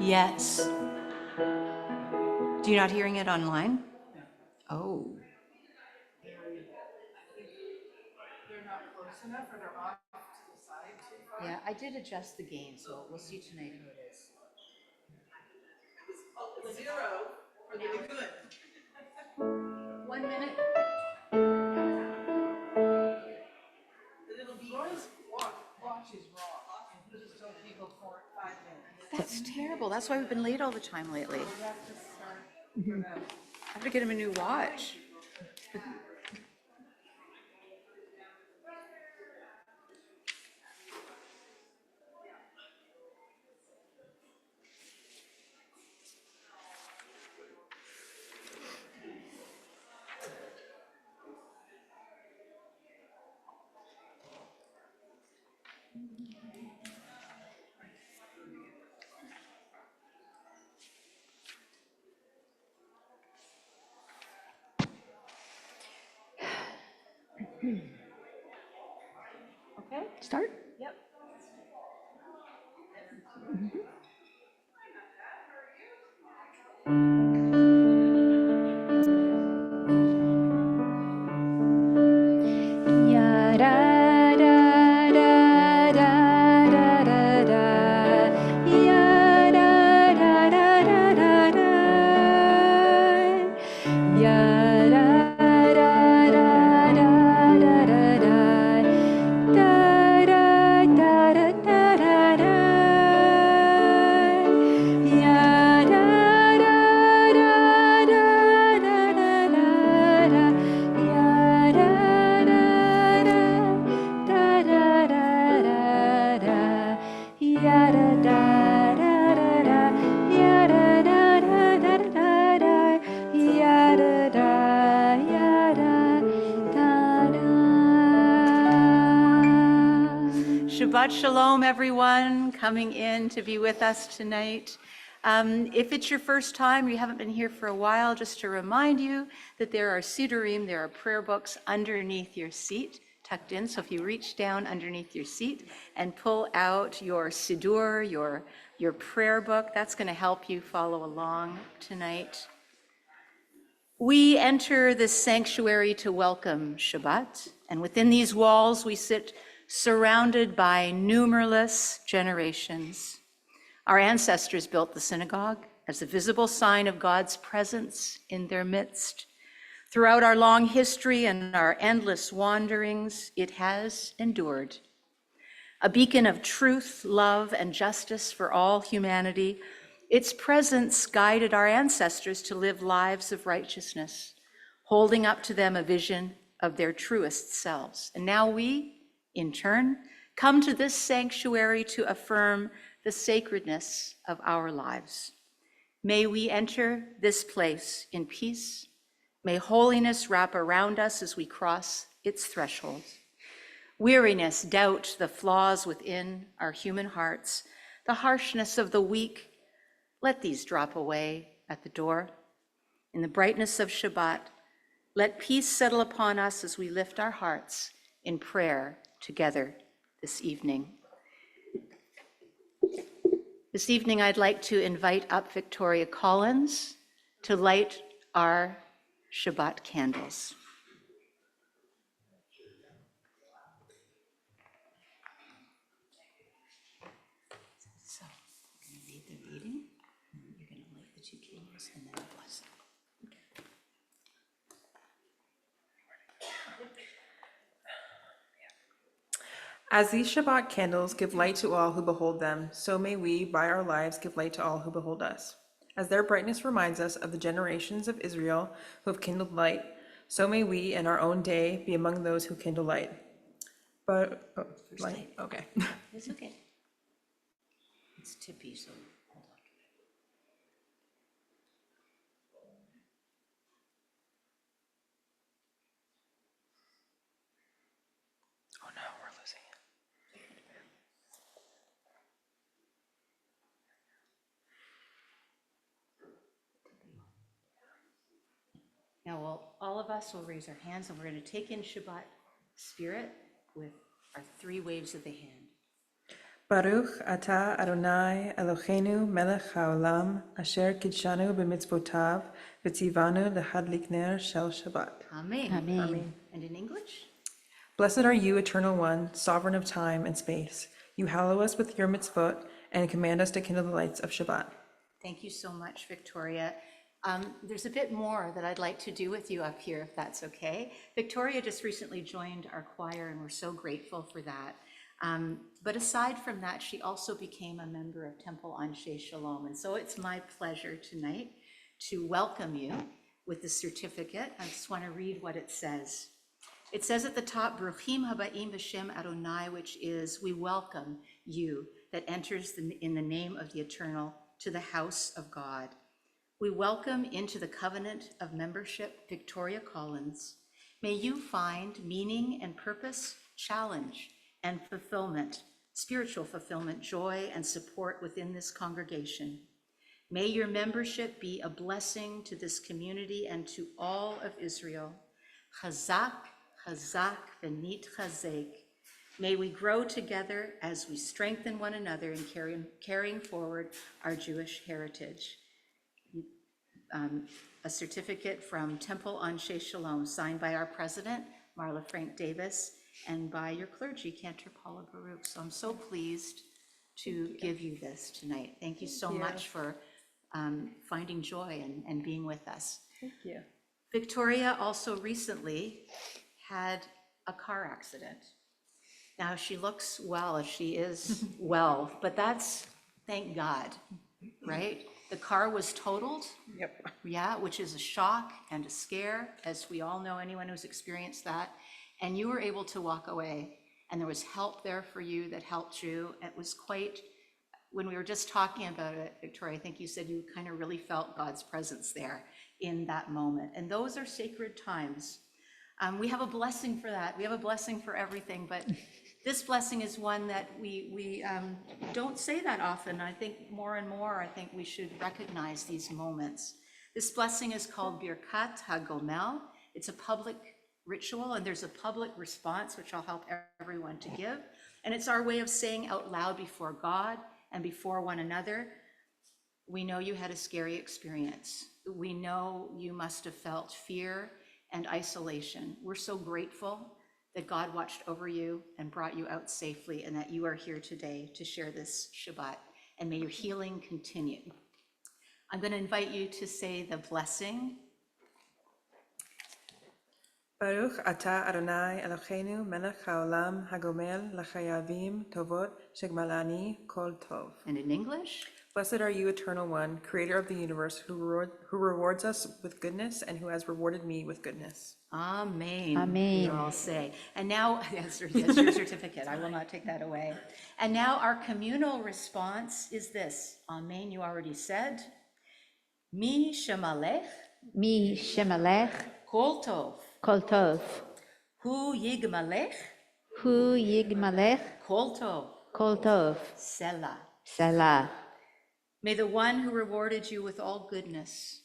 Yes. Do you not hearing it online? Oh. They're not close enough, or they're off to the side too far? Yeah, I did adjust the gain, so we'll see tonight how it is. It's 0 for the good. 1 minute. It'll be Roy's watch is wrong. Just told people 5 minutes. That's terrible. That's why we've been late all the time lately. We have to start. I have to get him a new watch. Okay, start? Yep. Shabbat Shalom, everyone, coming in to be with us tonight. If it's your first time, you haven't been here for a while, just to remind you that there are sidurim, there are prayer books underneath your seat, tucked in. So if you reach down underneath your seat and pull out your sidur, your prayer book, that's going to help you follow along tonight. We enter this sanctuary to welcome Shabbat, and within these walls we sit surrounded by numberless generations. Our ancestors built the synagogue as a visible sign of God's presence in their midst. Throughout our long history and our endless wanderings, it has endured. A beacon of truth, love, and justice for all humanity, its presence guided our ancestors to live lives of righteousness, holding up to them a vision of their truest selves. And now we, in turn, come to this sanctuary to affirm the sacredness of our lives. May we enter this place in peace. May holiness wrap around us as we cross its threshold. Weariness, doubt, the flaws within our human hearts, the harshness of the weak, let these drop away at the door. In the brightness of Shabbat, let peace settle upon us as we lift our hearts in prayer together this evening. This evening, I'd like to invite up Victoria Collins to light our Shabbat candles. So, I'm going to lead the reading. You're going to light the 2 candles and then I'll bless them. As these Shabbat candles give light to all who behold them, so may we, by our lives, give light to all who behold us. As their brightness reminds us of the generations of Israel who have kindled light, so may we, in our own day, be among those who kindle light. But, light? Okay. It's okay. It's tippy, so hold on. Oh no, we're losing it. Now, all of us will raise our hands and we're going to take in Shabbat spirit with our 3 waves of the hand. Baruch atah Adonai Eloheinu melech haolam asher kidshanu b'mitzvotav v'tzivanu lehadlik ner shel Shabbat. Amen. Amen. And in English? Blessed are you, Eternal One, sovereign of time and space. You hallow us with your mitzvot and command us to kindle the lights of Shabbat. Thank you so much, Victoria. There's a bit more that I'd like to do with you up here, if that's okay. Victoria just recently joined our choir, and we're so grateful for that. But aside from that, she also became a member of Temple Anshe Shalom. And so it's my pleasure tonight to welcome you with the certificate. I just want to read what it says. It says at the top, Bruchim Habaim B'Shem Adonai, which is, we welcome you that enters in the name of the Eternal to the house of God. We welcome into the covenant of membership Victoria Collins. May you find meaning and purpose, challenge and fulfillment, spiritual fulfillment, joy and support within this congregation. May your membership be a blessing to this community and to all of Israel. Chazak, chazak, v'nit chazek. May we grow together as we strengthen one another in carrying forward our Jewish heritage. A certificate from Temple Anshe Shalom, signed by our president, Marla Frank Davis, and by your clergy, Cantor Paula Baruch. So I'm so pleased to give you this tonight. Thank you so much for finding joy and being with us. Thank you. Victoria also recently had a car accident. Now, she looks well, she is well, but that's, thank God, right? The car was totaled. Yep. Yeah, which is a shock and a scare, as we all know, anyone who's experienced that. And you were able to walk away, and there was help there for you that helped you. It was quite, when we were just talking about it, Victoria, I think you said you kind of really felt God's presence there in that moment. And those are sacred times. We have a blessing for that. We have a blessing for everything, but this blessing is one that we don't say that often. I think more and more, I think we should recognize these moments. This blessing is called Birkat Hagomel. It's a public ritual, and there's a public response, which I'll help everyone to give. And it's our way of saying out loud before God and before one another, we know you had a scary experience. We know you must have felt fear and isolation. We're so grateful that God watched over you and brought you out safely, and that you are here today to share this Shabbat. And may your healing continue. I'm going to invite you to say the blessing. Baruch atah Adonai Eloheinu melech haolam hagomel l'chayavim tovot shegmalani kol tov. And in English. Blessed are you, Eternal One, creator of the universe, who rewards us with goodness and who has rewarded me with goodness. Amen. Amen. We all say. And now, that's your certificate. I will not take that away. And now our communal response is this. Amen, you already said. Mi shemalech Mi shemalech kol tov. kol tov. Hu yigmalech Hu yigmalech kol tov. kol tov. Selah. Selah. May the one who rewarded you with all goodness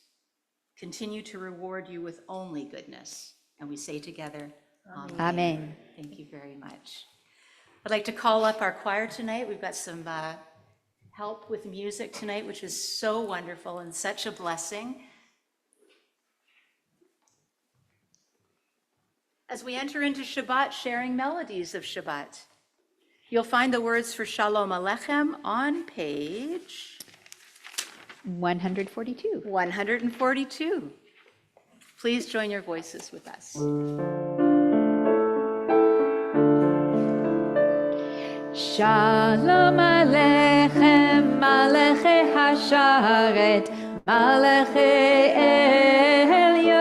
continue to reward you with only goodness. And we say together, Amen. Amen. Thank you very much. I'd like to call up our choir tonight. We've got some help with music tonight, which is so wonderful and such a blessing. As we enter into Shabbat, sharing melodies of Shabbat, you'll find the words for Shalom Aleichem on page 142. 142. Please join your voices with us. Shalom Aleichem, Malachei Hasharet, Malachei Elyon,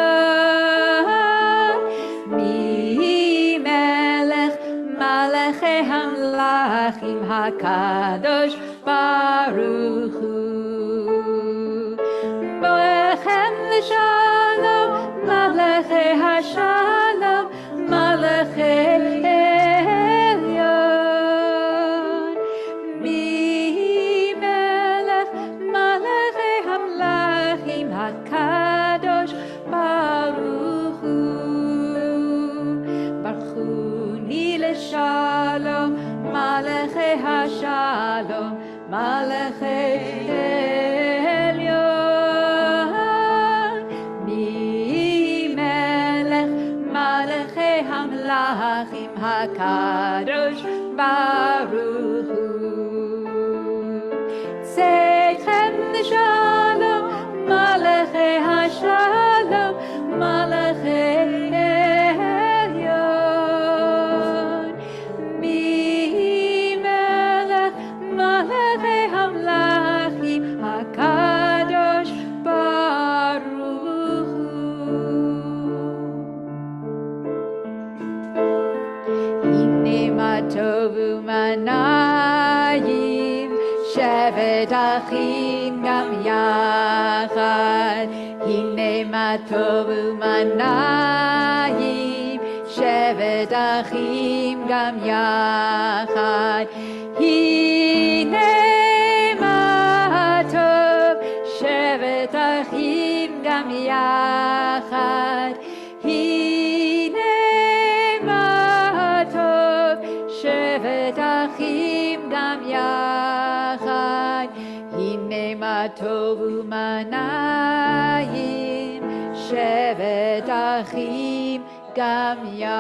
Mi Melech, Malachei Hamlachim HaKadosh Baruch Hu. Boechem l'shalom, Malachei Hashalom, Malachei Elyon. Mi Melech, Malachei Hamlachim HaKadosh Baruch Hu. Baruchuni l'shalom, Malachei Hashalom. מלאכי עליון, מי מלך מלאכי המלכים הקדוש ברוך הוא. צאתכם לשלום, מלאכי השלום, מלאכי עליון. מי מלך מלאכי המלכים הקדוש ברוך הוא. הנה מה טוב ומה נעים, שבת אחים גם יחד. הנה מה טוב ומה נעים, שבת אחים גם יחד. הנה מה טוב, שבת אחים גם יחד. הנה מה טוב, שבת אחים גם יחד. הנה מה טוב ומה נעים, שבת אחים גם יחד.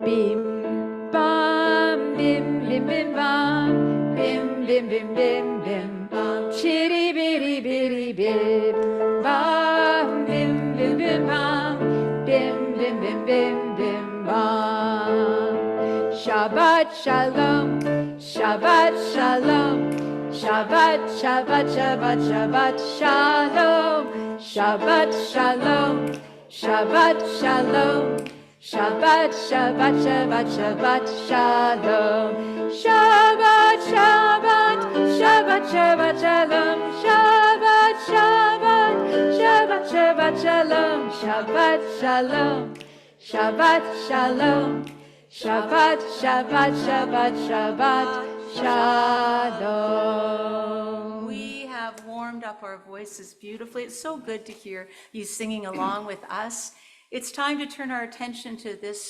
בים בם בים בים בים בם, בים בים בים בים בים בם, שירי בירי בירי בים בם, בים בים בים בם, בים בים בים בים בים bam. Shabbat Shalom, Shabbat Shalom, Shabbat, Shabbat, Shabbat, Shabbat Shalom, Shabbat Shalom, Shabbat Shalom, Shabbat, Shabbat, Shabbat, Shabbat Shalom, Shabbat, Shabbat, Shabbat, Shabbat Shalom, Shabbat, Shabbat, Shabbat, Shabbat Shalom, Shabbat Shalom, Shabbat Shalom, Shabbat, Shabbat, Shabbat, Shabbat Shalom. We have warmed up our voices beautifully. It's so good to hear you singing along with us. It's time to turn our attention to this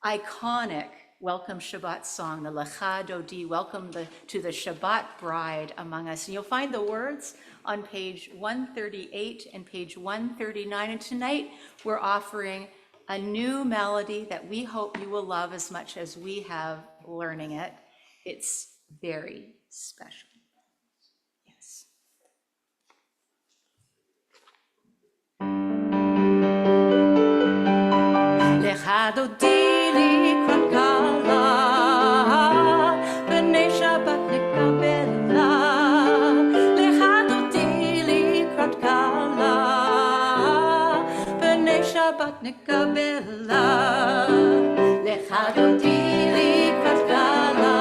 iconic welcome Shabbat song, the Lecha Dodi, welcome to the Shabbat bride among us. And you'll find the words on page 138 and page 139. And tonight we're offering a new melody that we hope you will love as much as we have learning it. It's very special. Yes. Lecha dodi likrat kala, b'nei Shabbat nikabela. Lecha dodi likrat kala, b'nei Shabbat nikabela. Lecha dodi likrat kala,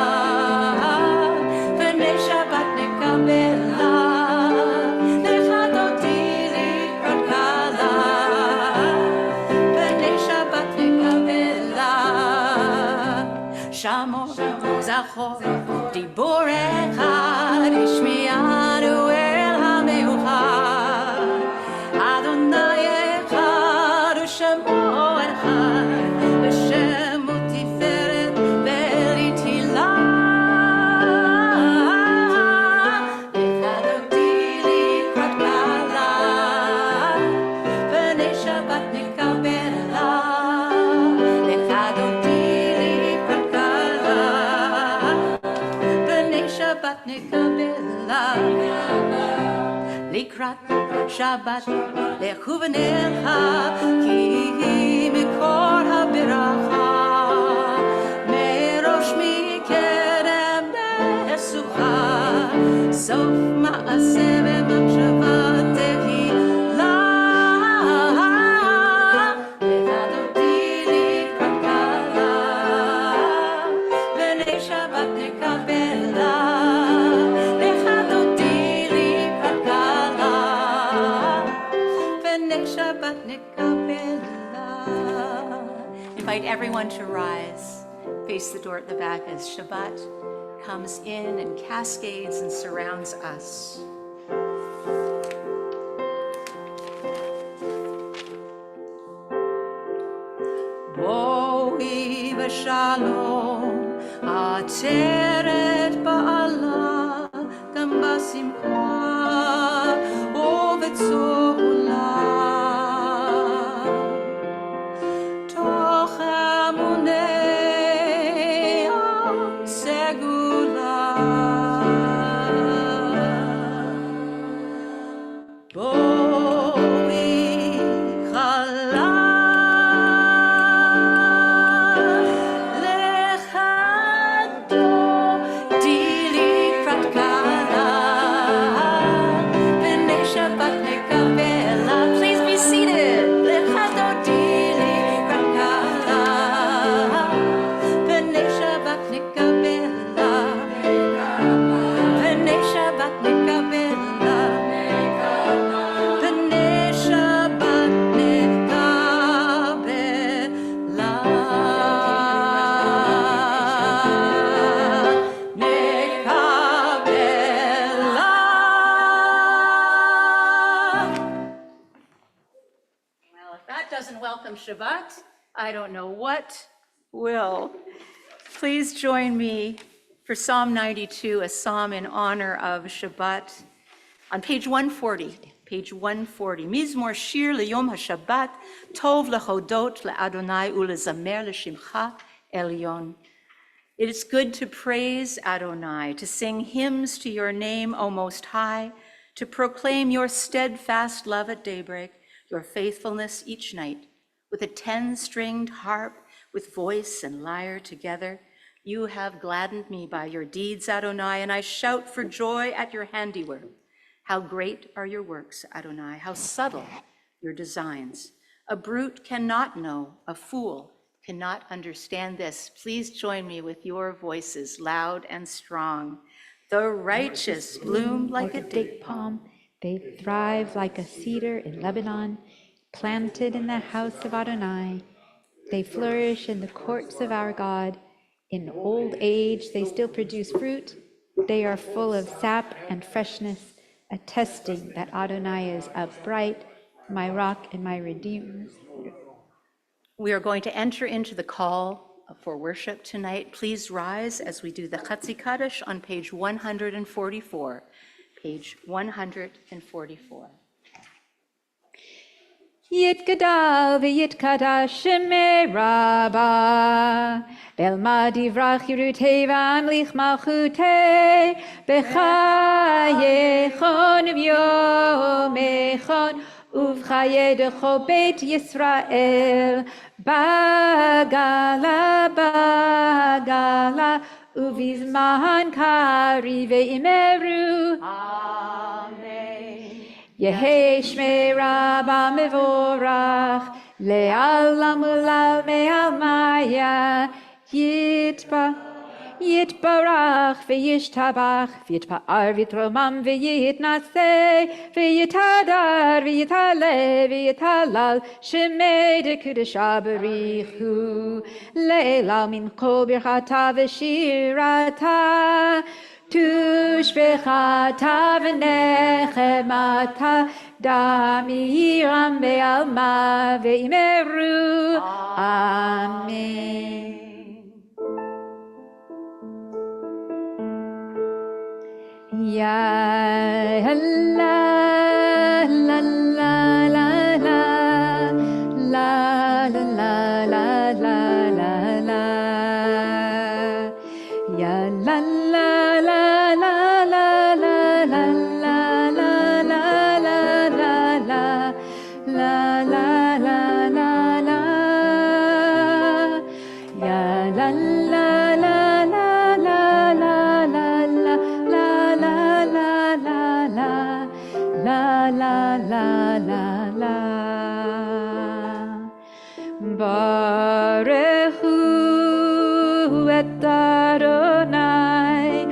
b'nei Shabbat nikabela. Lecha dodi likrat kala, b'nei Shabbat nikabela. Shamo zachor dibor echad, ishmi'anu el ha'meuchad. Adonai echad u'shemo echad, v'shemo tiferet ve'ritila. Lecha dodi likrat kala, b'nei Shabbat nikabela. Lecha dodi likrat kala, b'nei Shabbat nikabela. Likrat Shabbat lechu v'necha, ki mikor habiracha. Merosh mikerem nesucha, sof ma'aseh v'machshava tehila. Lecha dodi likrat kala, b'nei Shabbat nikabela. Lecha dodi likrat kala, b'nei Shabbat nikabela. Invite everyone to rise. Face the door at the back as Shabbat comes in and cascades and surrounds us. Boi v'shalom, עצרת בעלה גם בשמחה ובצהולה תוך המוניה סגולה בואי חלה Shabbat, I don't know what will. Please join me for Psalm 92, a psalm in honor of Shabbat. On page 140, Mizmor Shir Leyom HaShabbat, Tov Lechodot LeAdonai Ulezamer LeShimcha Elyon. It is good to praise Adonai, to sing hymns to your name, O Most High, to proclaim your steadfast love at daybreak, your faithfulness each night. With a 10-stringed harp, with voice and lyre together, you have gladdened me by your deeds, Adonai, and I shout for joy at your handiwork. How great are your works, Adonai, how subtle your designs. A brute cannot know, a fool cannot understand this. Please join me with your voices, loud and strong. The righteous bloom like a date palm. They thrive like a cedar in Lebanon, planted in the house of Adonai. They flourish in the courts of our God. In old age, they still produce fruit. They are full of sap and freshness, attesting that Adonai is upright, my rock and my redeemer. We are going to enter into the call for worship tonight. Please rise as we do the Chatzi Kaddish on page 144. Page 144. Yitgadal v'yitkadash shemei Rabbah, Belma divrach yirutei v'amlich malchutei, B'chayechon v'yomechon, uv'chayedecho beit Yisrael, Bagala, Bagala, uv'izman kari ve'imeru. Amen. Yehei shmei Rabbah mevorach, le'alam ulal me'almaya, yitbarach ve'yishtabach, v'yitpa'ar v'yitromam ve'yitnaseh, ve'yitadar ve'yitale ve'yitalal, shemei dekudesha barichu, le'elal min kol birchata v'shirata, Tushbechata v'nechemata damiram be'alma ve'imeru. Amen. Ya la la la la la la la la la la la ya la la Barechu et Adonai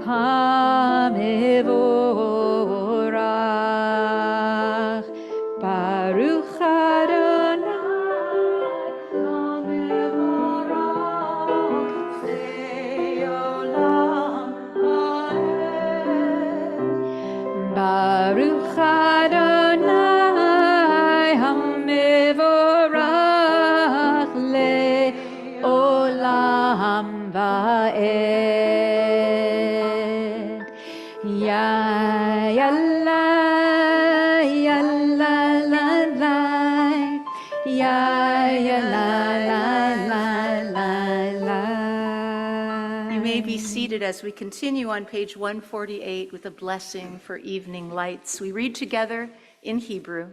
HaMevorach. Baruch Adonai HaMevorach Le'olam Ha'ed. Baruch Adonai HaMevorach Le'olam ועד. יא יאללה, יאללה, לה, לה, יא יאללה, לה, לה, לה, לה. You may be seated as we continue on page 148 with a blessing for evening lights. We read together in Hebrew.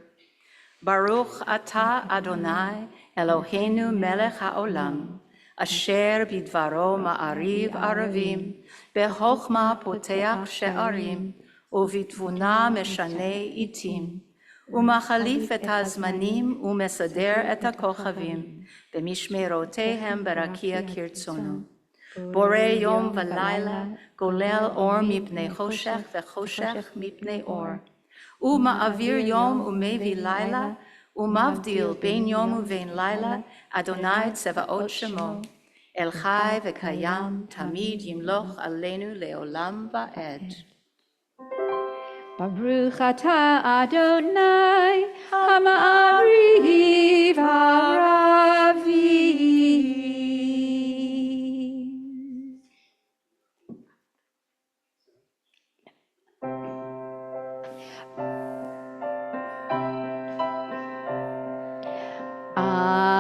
Baruch atah Adonai Eloheinu melech haolam, asher bidvaro ma'ariv aravim, bechochma poteach she'arim, uvitvuna meshane itim, umachalif et hazmanim umesader et hakochavim, b'mishmerotehem barakia kirtzonu. Bore yom v'layla, golel or mipnei choshech v'choshech mipnei or. Ma'avir yom umevi laila, umavdil bein yom uvein laila, Adonai tzevaot shemo. El chai v'kayam, tamid yimloch aleinu leolam va'ed. Baruch atah Adonai, ha'ma'ariv ha'ravim.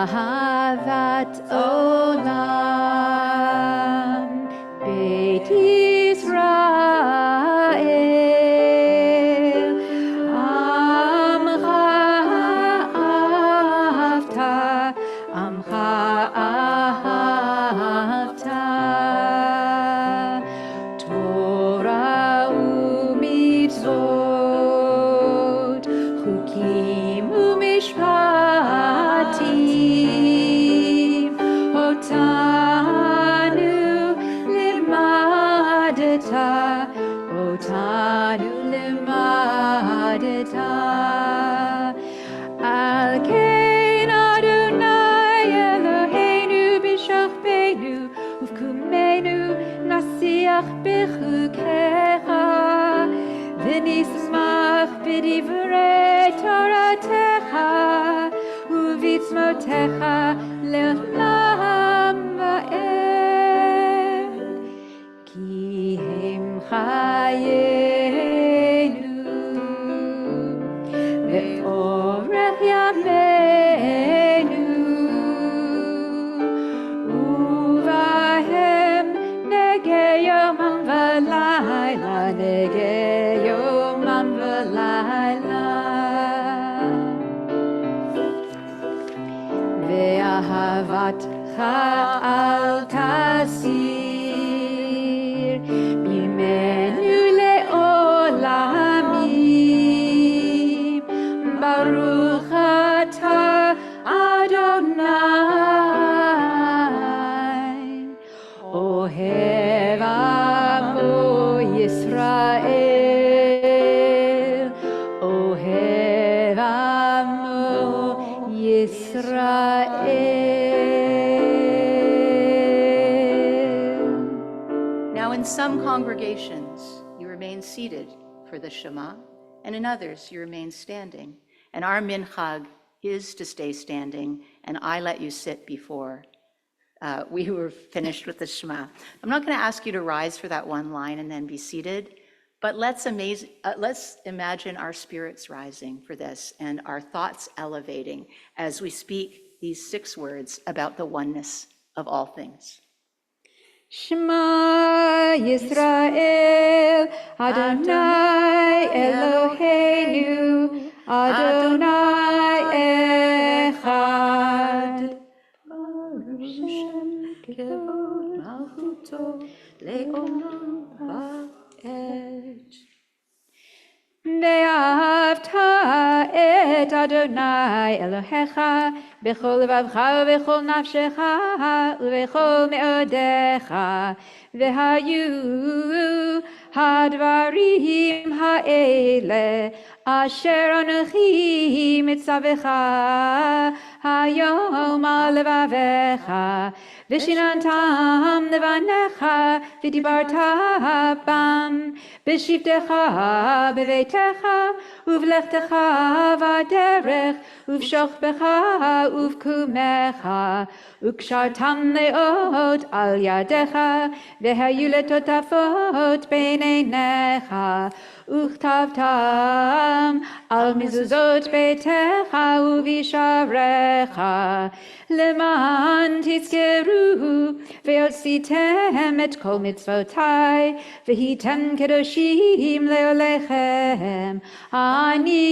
Ahavat olam, Beit Yisrael, Amcha ahavta, Amcha ahavta, Torah umitzvot, Chukim umishpatim, Otanu limadeta, Otanu limadeta. Al kein Adonai Eloheinu b'shachbeinu, uvkumenu nasiach b'chukecha, v'nismach b'divrei Toratecha, uvitzmotecha le'olam va'ed. Ki hem chayenu ve'orech yameinu, uvahem negei yomam v'layla, negei yomam v'layla. Ve'ahavatcha al tasir, mimenu le'olamim, Baruch atah Adonai, Ohev amo Yisrael, Ohev amo Yisrael. Now, in some congregations, you remain seated for the Shema, and in others, you remain standing. And our minchag is to stay standing, and I let you sit before we were finished with the Shema. I'm not going to ask you to rise for that one line and then be seated, but let's imagine our spirits rising for this and our thoughts elevating as we speak these 6 words about the oneness of all things. Shema Yisrael, Adonai Eloheinu, Adonai Echad. Baruch Shem kevod malchuto le'olam va'ed. Ve'ahavta et Adonai Elohecha b'chol levavcha u'b'chol nafshecha u'b'chol me'odecha, v'hayu hadvarim ha'ele asher anochi mitzavecha היום על לבביך, ושיננתם לבניך, ודיברת בם, בשבתך בביתך, ובלכתך בדרך, ובשוכבך ובקומך, וקשרתם לאות על ידיך, והיו לטוטפות בין עיניך, וכתבתם על מזוזות ביתך ובשעריך, למען תזכרו ועשיתם את כל מצוותי, והייתם קדושים לעולכם. אני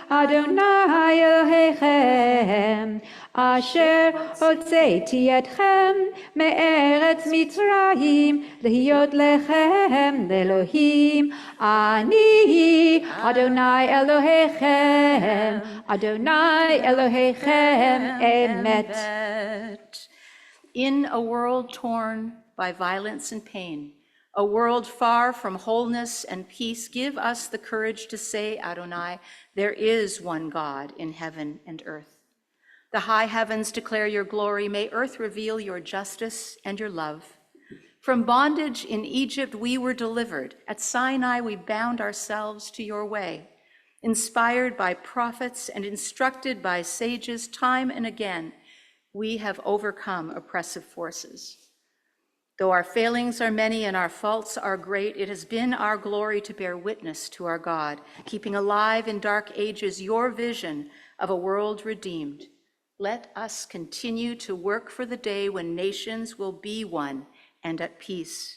אדוני אלוהיכם, אשר הוצאתי אתכם מארץ מצרים, להיות לכם לאלוהים. אני אדוני אלוהיכם, אדוני אלוהיכם אמת. In a world torn by violence and pain, a world far from wholeness and peace, give us the courage to say, Adonai, there is one God in heaven and earth. The high heavens declare your glory. May earth reveal your justice and your love. From bondage in Egypt we were delivered. At Sinai we bound ourselves to your way. Inspired by prophets and instructed by sages time and again, we have overcome oppressive forces. Though our failings are many and our faults are great, it has been our glory to bear witness to our God, keeping alive in dark ages your vision of a world redeemed. Let us continue to work for the day when nations will be one and at peace.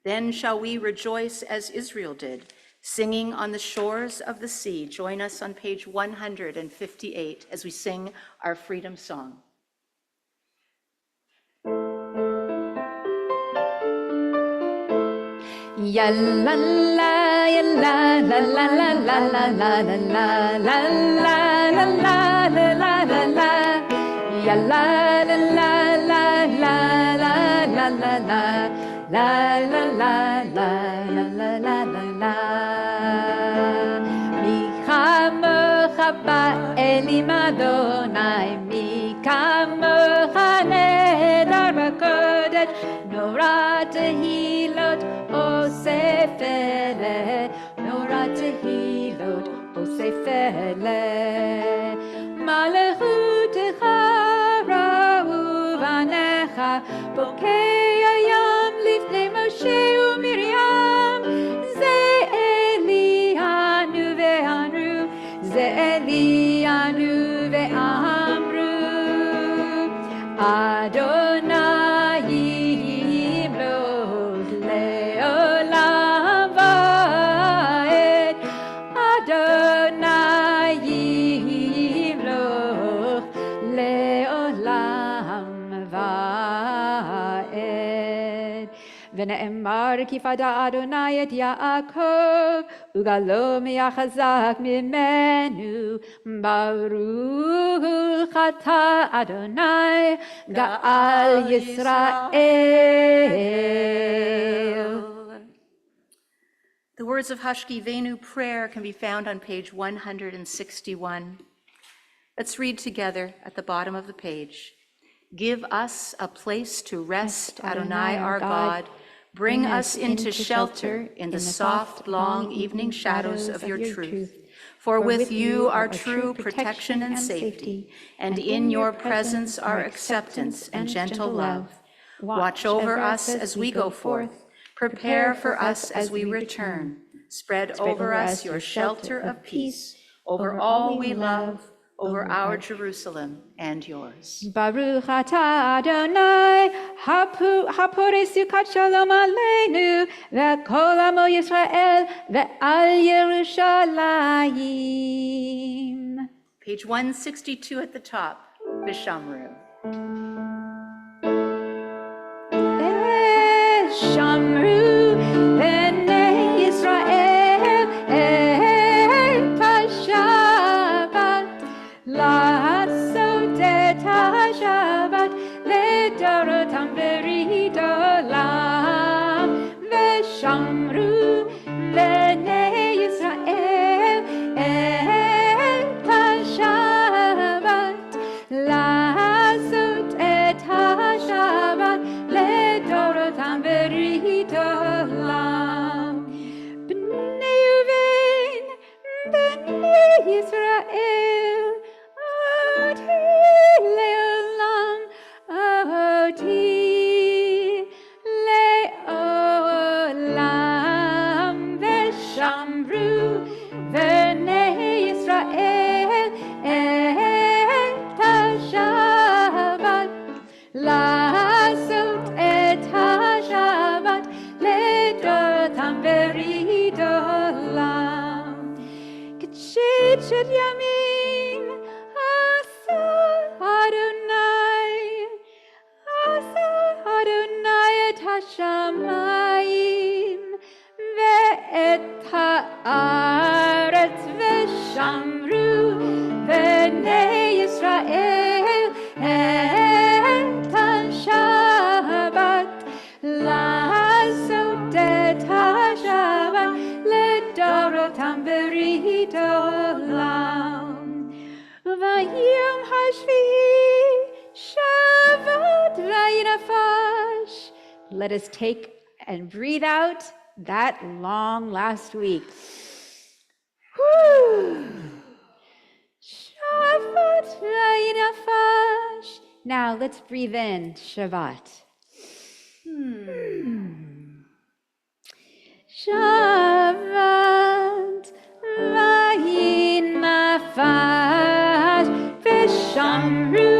Then shall we rejoice as Israel did, singing on the shores of the sea. Join us on page 158 as we sing our freedom song. Ya la la, ya la la la la la la la la la la la la la la la la. Ya la la la la la la la la la la la la la la la la. Mi chamocha ba'elim Adonai, mi kamocha nedar b'kodesh, nora tehilot osef eleh, nora tehilot osef eleh. Malechutecha ra'u vanecha, bokei hayam lifnei Moshe uMiriam, ze Elianu ve'amru, ze Elianu ve'amru, Adonai yimlod le'olam va'ed, Adonai yimlod le'olam va'ed. ונאמר כי פדה אדוני את יעקב, וגלו מיחזק ממנו. ברוך אתה אדוני גאל ישראל. The words of Hashkivenu prayer can be found on page 161. Let's read together at the bottom of the page. Give us a place to rest, Adonai our God. Bring us into shelter in the soft, long evening shadows of your truth. For with you are true protection and safety, and in your presence are acceptance and gentle love. Watch over us as we go forth. Prepare for us as we return. Spread over us your shelter of peace, over all we love, over our Jerusalem and yours. Baruch atah Adonai, hapore sukat shalom aleinu, ve'kol amo Yisrael, ve'al Yerushalayim. Page 162 at the top, Vishamru. Shamru b'nei Yisrael et ha-Shabbat, לעשות את השבת לדורותם ברית עולם, ושמרו בני ישראל את השבת leolam oti leolam veshamru v'nei Yisrael et ha-Shabbat לעשות את השבת לדורותם ברית עולם. כששת ימים עשה אדוני את השמיים ואת הארץ ושמרו בני ישראל את השבת לעשות את השבת לדורותם ברית עולם. וביום השביעי שבת וינפש. Let us take and breathe out that long last week. Shabbat v'yinafash. Now let's breathe in Shabbat. Shabbat v'yinafash v'shamru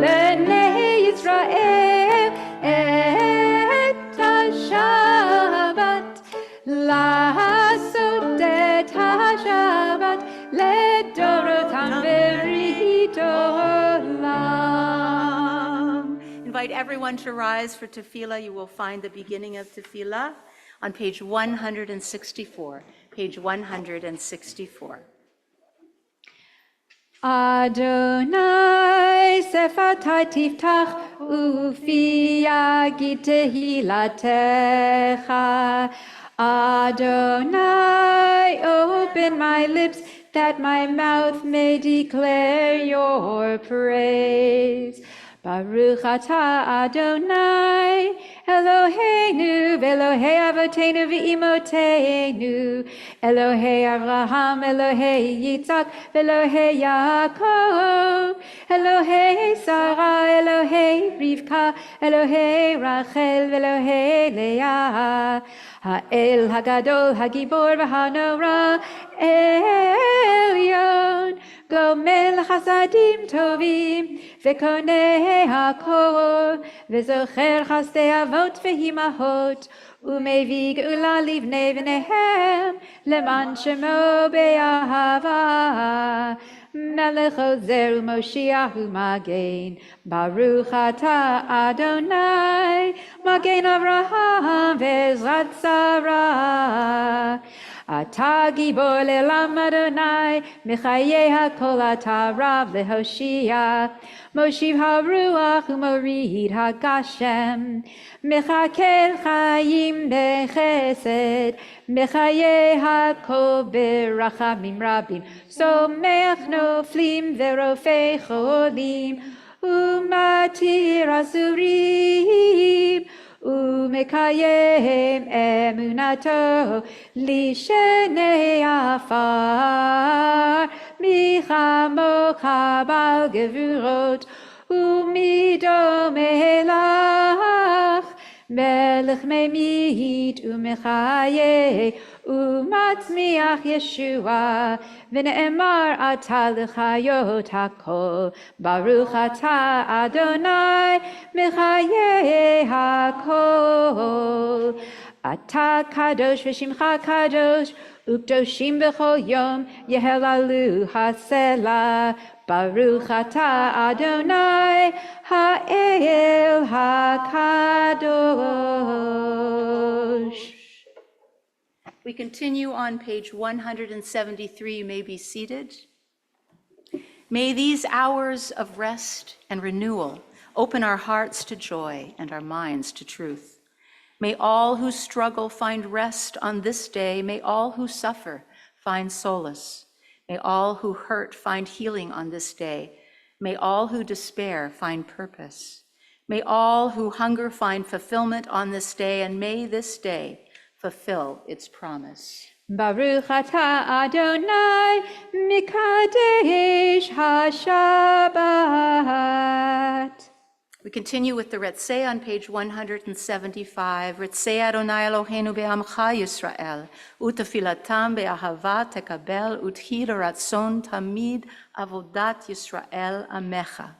b'nei Yisrael et ha-Shabbat לעשות את השבת לדורותם ברית עולם. Invite everyone to rise for tefillah. You will find the beginning of tefillah on page 164. Page 164. Adonai sefatai tiftach ufi yagid tehilatecha. Adonai, open my lips that my mouth may declare your praise. Baruch atah Adonai, Eloheinu, Elohei Avotenu v'Imotenu, Elohei Avraham, Elohei Yitzhak, Elohei Yaakov, Elohei Sarah, Elohei Rivka, Elohei Rachel, Elohei Leah, Ha'el Hagadol, Hagibor v'Hanora, Elyon, Gomel Chasadim Tovim, V'konei HaKol, V'zocher Chasdei Avot v'Imahot, U'mevii Geula livnei v'nehem, Leman Shemo be'ahava, Melech Ozer u'Moshiach u'Magen, Baruch atah Adonai, Magen Avraham v'Ezrat Sarah. Atah gibor le'olam Adonai, Mechayei hakol atah Rav lehoshia, Moshiv haruach u'morid hagashem, Mechakel chayim bechesed, Mechayei hakol berachamim rabim, Somech noflim ve'rofei cholim, U'matir asurim, Umekayem emunato lishenei afar michamo kabal gevurot umido melach melech memit umechaye umatzmiach Yeshua v'ne'emar atah l'chayot hakol Baruch atah Adonai mechaye hakol atah kadosh v'shimcha kadosh ukdoshim b'chol yom yehelalu hasela Baruch atah Adonai ha'el hakadosh. We continue on page 173. You may be seated. May these hours of rest and renewal open our hearts to joy and our minds to truth. May all who struggle find rest on this day. May all who suffer find solace. May all who hurt find healing on this day. May all who despair find purpose. May all who hunger find fulfillment on this day, and may this day fulfill its promise. Baruch atah Adonai Mikadesh HaShabbat. We continue with the Retzeh on page 175. Retzeh Adonai Eloheinu be'amcha Yisrael, u'tefilatam be'ahava tekabel, u'tchil ratzon tamid avodat Yisrael amecha.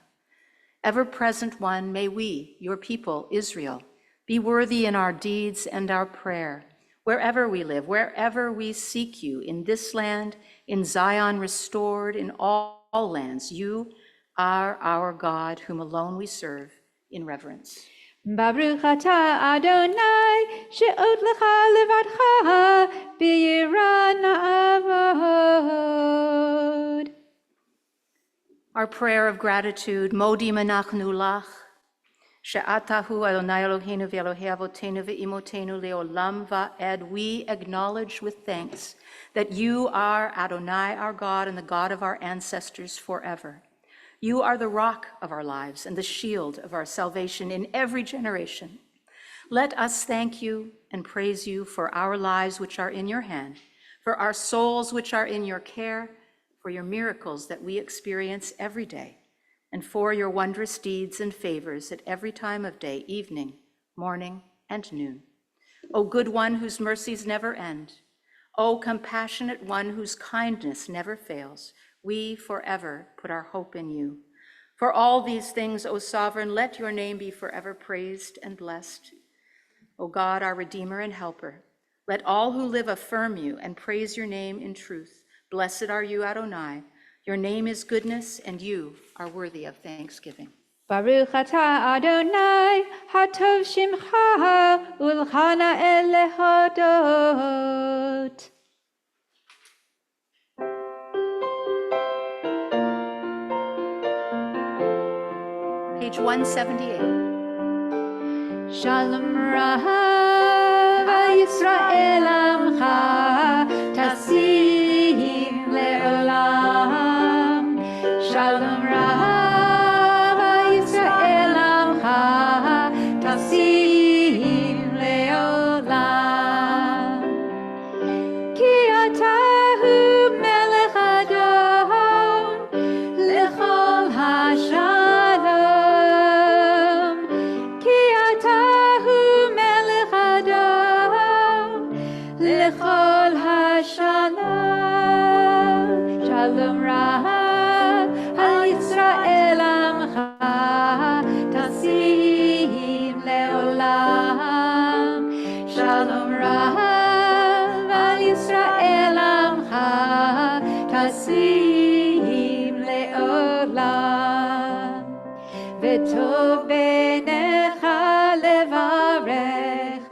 Ever-present one, may we, your people, Israel, be worthy in our deeds and our prayer, wherever we live, wherever we seek you, in this land, in Zion restored, in all lands. You are our God, whom alone we serve in reverence. Baruch atah Adonai she'ot lecha levadcha b'yira na'avod. Our prayer of gratitude, Modi Menachnu Lach, She'atahu Adonai Eloheinu v'Elohei Avotenu v'Imotenu le'olam va'ed. We acknowledge with thanks that you are Adonai, our God, and the God of our ancestors forever. You are the rock of our lives and the shield of our salvation in every generation. Let us thank you and praise you for our lives which are in your hand, for our souls which are in your care, for your miracles that we experience every day, and for your wondrous deeds and favors at every time of day, evening, morning, and noon. O good one whose mercies never end, O compassionate one whose kindness never fails, we forever put our hope in you. For all these things, O sovereign, let your name be forever praised and blessed. O God, our Redeemer and Helper, let all who live affirm you and praise your name in truth. Blessed are you, Adonai. Your name is goodness, and you are worthy of thanksgiving. Baruch atah Adonai hatov shimcha ulchana elehodot. Page 178. Shalom Rav Yisrael Amcha Tasim Leolam. Shalom Rav Yisrael Amcha Tasim Leolam. Ki atahu melech Adon lechol hashalom. Ki atahu melech Adon lechol hashalom. Shalom Rav al Yisrael Amcha Tasim Leolam. Shalom Rav al Yisrael Amcha Tasim Leolam. V'tov b'necha levarech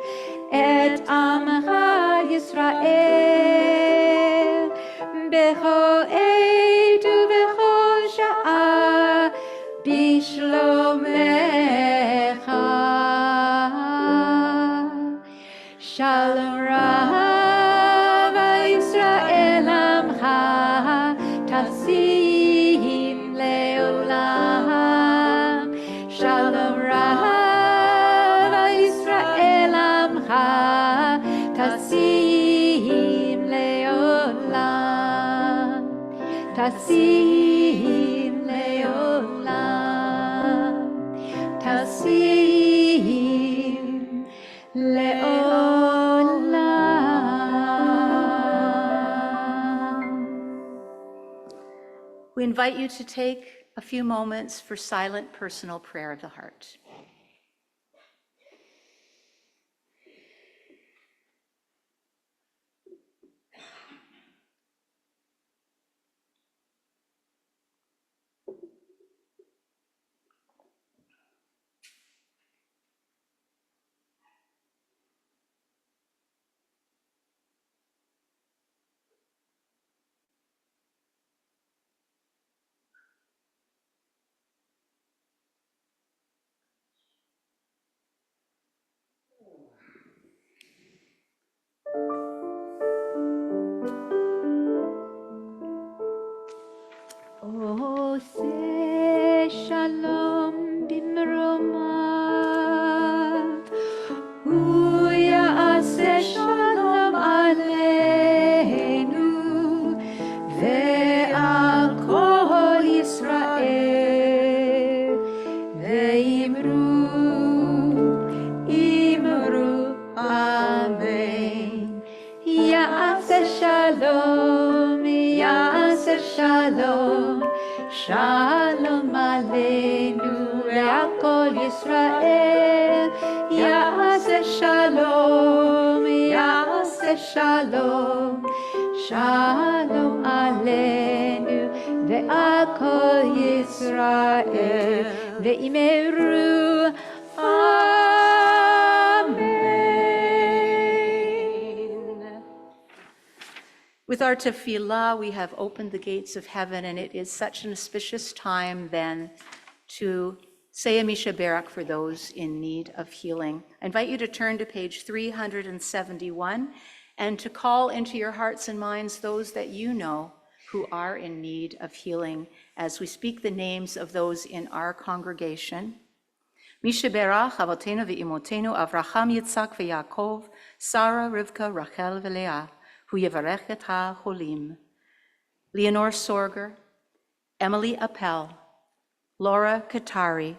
et amcha Yisrael b'chol עת ובכל שעה בשלומך. Shalom Rav al Yisrael Amcha Tasim Leolam. Shalom Rav al Yisrael Amcha Tasim Leolam. Tasim Leolam. Tasim Leolam. We invite you to take a few moments for silent personal prayer of the heart. עלינו ועל כל ישראל. יעשה שלום, יעשה שלום, שלום עלינו ועל כל ישראל, ואמרו אמן. With our tefillah, we have opened the gates of heaven, and it is such an auspicious time then to say a Misha Barak for those in need of healing. I invite you to turn to page 371 and to call into your hearts and minds those that you know who are in need of healing as we speak the names of those in our congregation. Misha Berach, Avotenu ve'imotenu, Avraham, Yitzhak ve'Yaakov, Sarah, Rivka, Rachel ve'Leah, hu yevarech et ha'cholim. Leonore Sorger, Emily Appel, Laura Katari,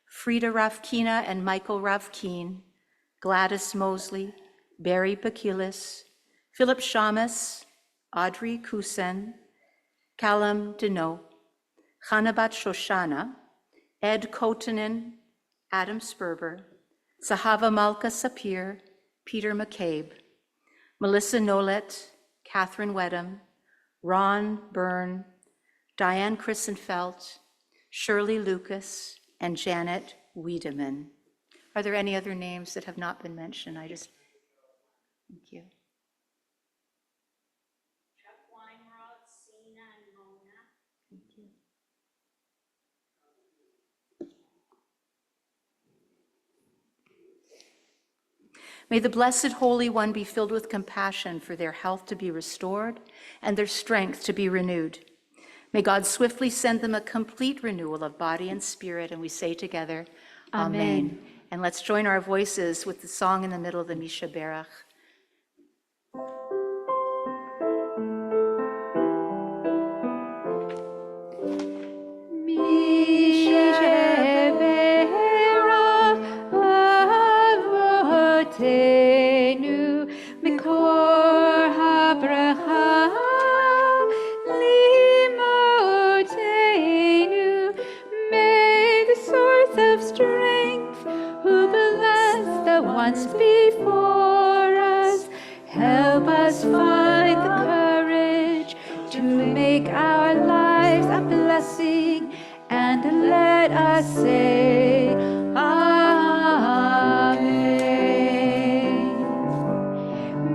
Frida Ravkina and Michael Ravkeen, Gladys Mosley, Barry Bakilis, Philip Shamus, Audrey Kusen, Callum Deneau, Chanabat Shoshana, Ed Kotanen, Adam Sperber, Sahava Malka Sapir, Peter McCabe, Melissa Nolet, Catherine Wedham, Ron Byrne, Diane Christenfeld, Shirley Lucas, and Janet Wiedemann. Are there any other names that have not been mentioned? Thank you. Thank you. May the Blessed Holy One be filled with compassion for their health to be restored and their strength to be renewed. May God swiftly send them a complete renewal of body and spirit, and we say together, Amen. And let's join our voices with the song in the middle of the Misha Berach. Avotenu mikor habracha limotenu. May the source of strength, who blessed the ones before us, help us find the courage to make our lives a blessing, and let us say Amen.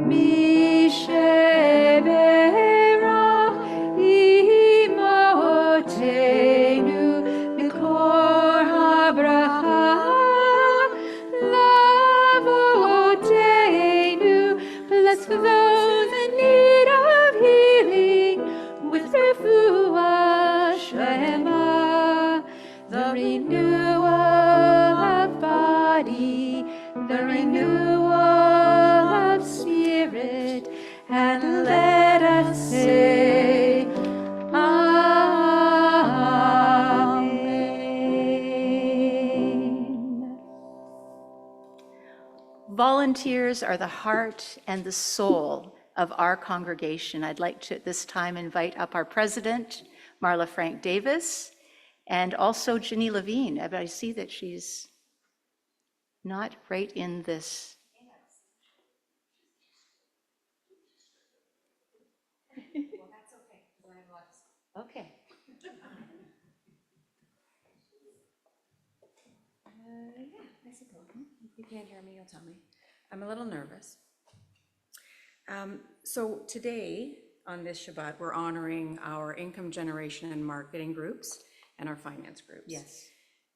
Mishe Berach imotenu mikor habracha lavotenu. Bless those in need of healing with refuah shema, the renewal of body, the renewal of spirit, and let us say Amen. Volunteers are the heart and the soul of our congregation. I'd like to at this time invite up our president, Marla Frank Davis, and also Ginny Levine. But I see that she's not right in this. Well, that's okay, because I have lots. Okay. I suppose. If you can't hear me, you'll tell me. I'm a little nervous. So today, on this Shabbat, we're honoring our income generation and marketing groups and our finance groups. Yes.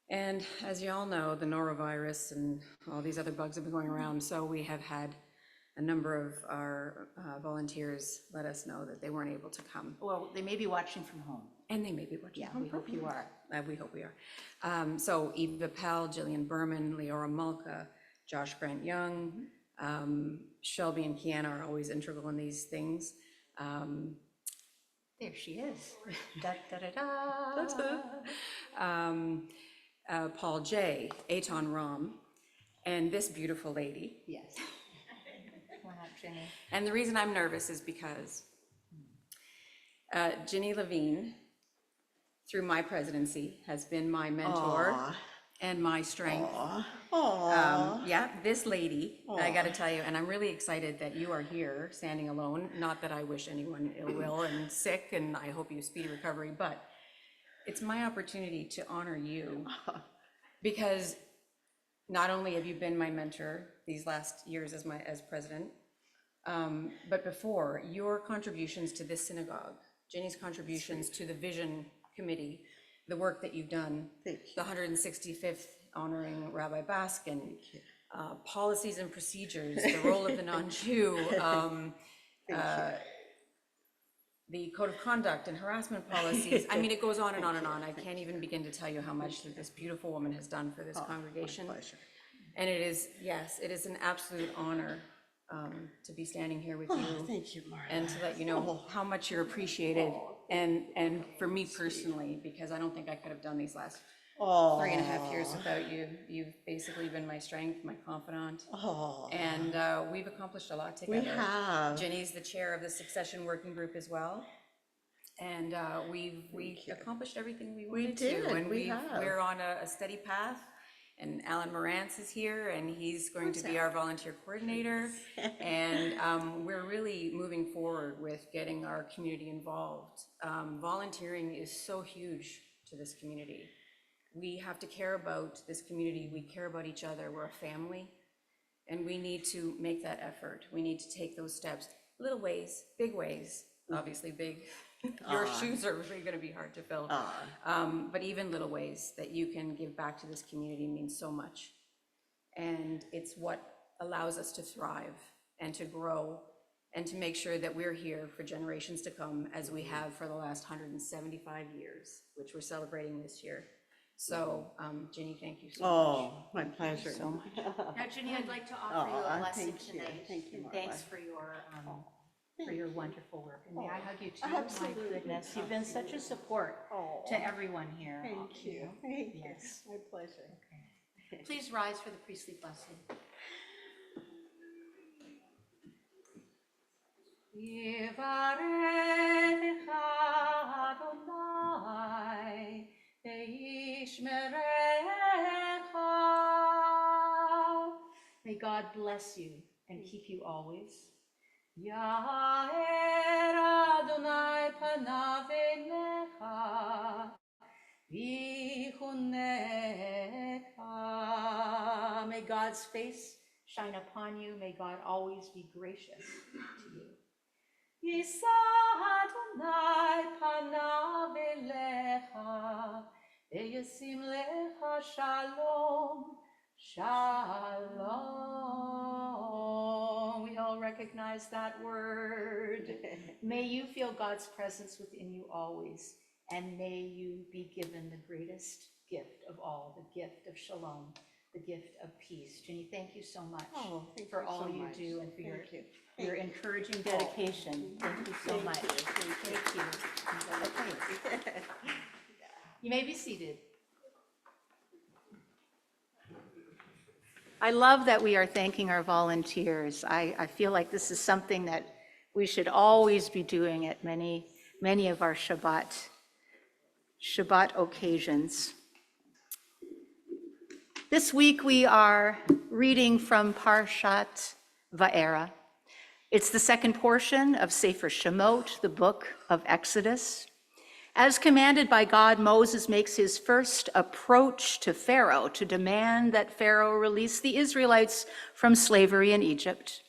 And as you all know, the norovirus and all these other bugs have been going around, so we have had a number of our volunteers let us know that they weren't able to come. Well, they may be watching from home. And they may be watching. Yeah, we hope you are. We hope we are. So Eva Pell, Jillian Berman, Leora Malka, Josh Grant Young, Shelby and Kiana are always integral in these things. There she is. Da, da, da, da. Paul J., Eitan Ram, and this beautiful lady. Yes. Come on up, Jenny. And the reason I'm nervous is because Ginny Levine through my presidency, has been my mentor and my strength. Yeah, this lady, I got to tell you, and I'm really excited that you are here, standing alone. Not that I wish anyone ill will and sick, and I hope you speedy recovery, but it's my opportunity to honor you because not only have you been my mentor these last years as president, but before, your contributions to this synagogue, Jenny's contributions to the Vision Committee, the work that you've done, the 165th honoring Rabbi Baskin, policies and procedures, the role of the non-Jew, the code of conduct and harassment policies. I mean, it goes on and on and on. I can't even begin to tell you how much that this beautiful woman has done for this congregation. My pleasure. And it is, yes, it is an absolute honor to be standing here with you. Thank you, Martha. And to let you know how much you're appreciated. And for me personally, because I don't think I could have done these last 3.5 years without you. You've basically been my strength, my confidant. And we've accomplished a lot together. We have. Jenny's the chair of the succession working group as well. And we've accomplished everything we wanted did, to. And we have. we're on a steady path. And Alan Morantz is here, and he's going to be our volunteer coordinator. And we're really moving forward with getting our community involved. Volunteering is so huge to this community. We have to care about this community. We care about each other. We're a family, and we need to make that effort. We need to take those steps, little ways, big ways, obviously big. Your shoes are really going to be hard to fill. But even little ways that you can give back to this community means so much. And it's what allows us to thrive and to grow and to make sure that we're here for generations to come, as we have for the last 175 years, which we're celebrating this year. So, Jenny, thank you so much. My pleasure. So much. Now, Jenny, I'd like to offer you a blessing thank you. tonight. Thank you, And Martha. thanks for your wonderful work. And may I hug you too? absolutely. My goodness, you've been such a support to everyone here. Thank you. Thank you. Yes. My pleasure. Please rise for the priestly blessing. Yivarecha Adonai ve'yishmerecha. May God bless you and keep you always. Ya'er Adonai panav elecha v'chunecha. May God's face shine upon you. May God always be gracious to you. Yisa Adonai panav elecha ve'yasim lecha shalom. Shalom. We all recognize that word. May you feel God's presence within you always, and may you be given the greatest gift of all, the gift of shalom, the gift of peace. Jenny, thank you so much for all you do and for your encouraging dedication. Thank you so much. Thank you. You may be seated. I love that we are thanking our volunteers. I feel like this is something that we should always be doing at many of our Shabbat occasions. This week we are reading from Parshat Va'era. It's the second portion of Sefer Shemot, the book of Exodus. As commanded by God, Moses makes his first approach to Pharaoh to demand that Pharaoh release the Israelites from slavery in Egypt.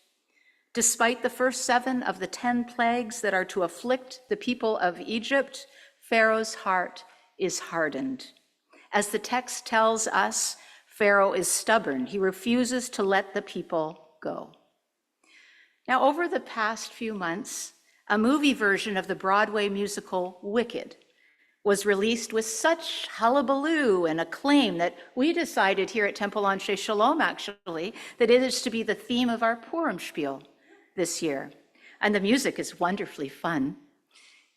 Despite the first 7 of the 10 plagues that are to afflict the people of Egypt, Pharaoh's heart is hardened. As the text tells us, Pharaoh is stubborn. He refuses to let the people go. Now, over the past few months, a movie version of the Broadway musical Wicked was released with such hullabaloo and acclaim that we decided here at Temple Anshe Shalom, actually, that it is to be the theme of our Purim spiel this year. And the music is wonderfully fun.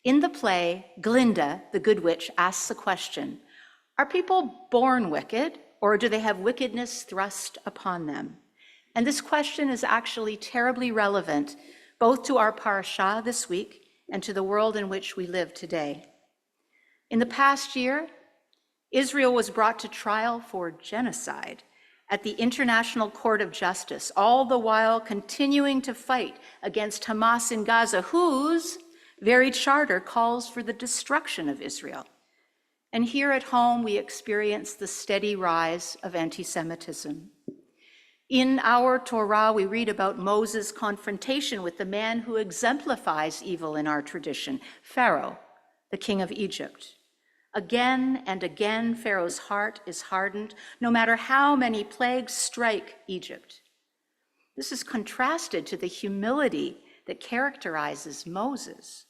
In the play, Glinda, the Good Witch, asks the question, are people born wicked, or do they have wickedness thrust upon them? And this question is actually terribly relevant both to our parashah this week and to the world in which we live today. In the past year, Israel was brought to trial for genocide at the International Court of Justice, all the while continuing to fight against Hamas in Gaza, whose very charter calls for the destruction of Israel. And here at home, we experience the steady rise of anti-Semitism. In our Torah, we read about Moses' confrontation with the man who exemplifies evil in our tradition, Pharaoh, the king of Egypt. Again and again, Pharaoh's heart is hardened, no matter how many plagues strike Egypt. This is contrasted to the humility that characterizes Moses.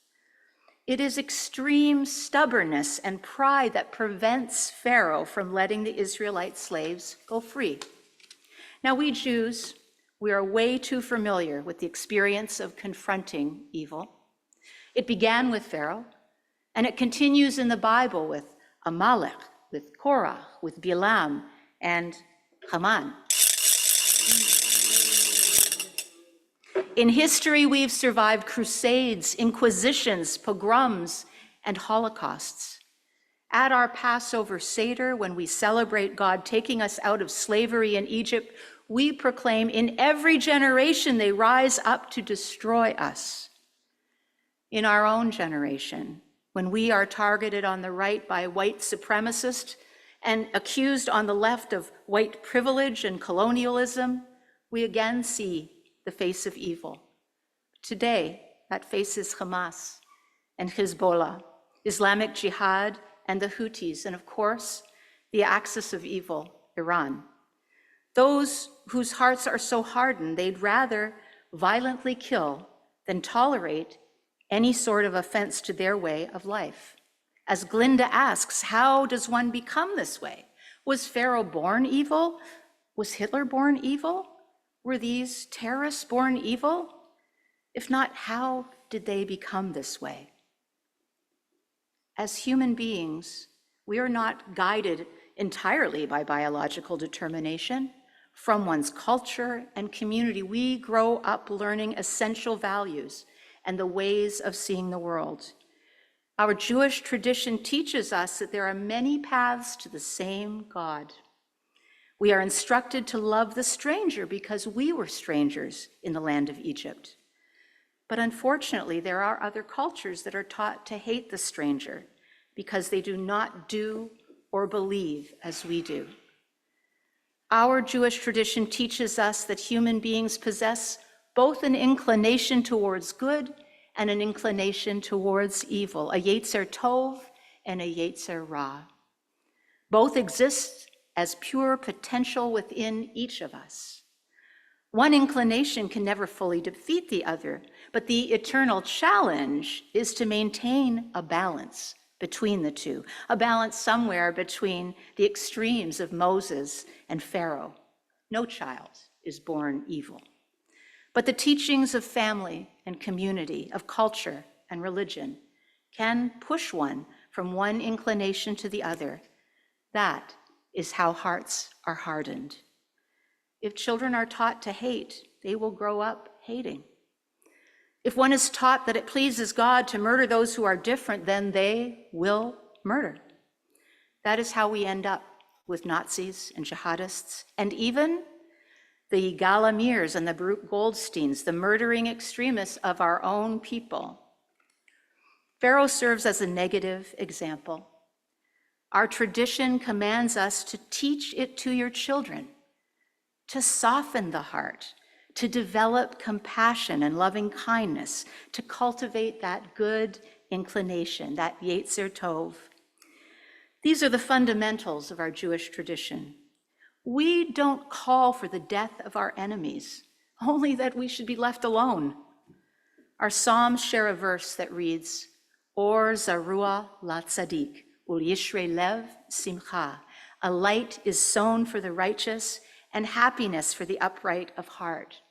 It is extreme stubbornness and pride that prevents Pharaoh from letting the Israelite slaves go free. Now, we Jews, we are way too familiar with the experience of confronting evil. It began with Pharaoh, and it continues in the Bible with Amalek, with Korah, with Bilam, and Haman. In history, we've survived crusades, inquisitions, pogroms, and holocausts. At our Passover Seder, when we celebrate God taking us out of slavery in Egypt, we proclaim, in every generation they rise up to destroy us. In our own generation, when we are targeted on the right by white supremacists and accused on the left of white privilege and colonialism, we again see the face of evil. Today, that face is Hamas and Hezbollah, Islamic Jihad and the Houthis, and of course, the axis of evil, Iran. Those whose hearts are so hardened, they'd rather violently kill than tolerate any sort of offense to their way of life. As Glinda asks, how does one become this way? Was Pharaoh born evil? Was Hitler born evil? Were these terrorists born evil? If not, how did they become this way? As human beings, we are not guided entirely by biological determination. From one's culture and community, we grow up learning essential values and the ways of seeing the world. Our Jewish tradition teaches us that there are many paths to the same God. We are instructed to love the stranger because we were strangers in the land of Egypt. But unfortunately, there are other cultures that are taught to hate the stranger because they do not do or believe as we do. Our Jewish tradition teaches us that human beings possess both an inclination towards good and an inclination towards evil, a Yetzer Tov and a Yetzer Ra. Both exist as pure potential within each of us. One inclination can never fully defeat the other, but the eternal challenge is to maintain a balance between the two, a balance somewhere between the extremes of Moses and Pharaoh. No child is born evil. But the teachings of family and community, of culture and religion, can push one from one inclination to the other. That is how hearts are hardened. If children are taught to hate, they will grow up hating. If one is taught that it pleases God to murder those who are different, then they will murder. That is how we end up with Nazis and jihadists, and even the Yigal Amirs and the Baruch Goldsteins, the murdering extremists of our own people. Pharaoh serves as a negative example. Our tradition commands us to teach it to your children, to soften the heart, to develop compassion and loving kindness, to cultivate that good inclination, that Yetzer Tov. These are the fundamentals of our Jewish tradition. We don't call for the death of our enemies, only that we should be left alone. Our Psalms share a verse that reads, Or zarua la tzadik, ul yishrei lev simcha. A light is sown for the righteous and happiness for the upright of heart.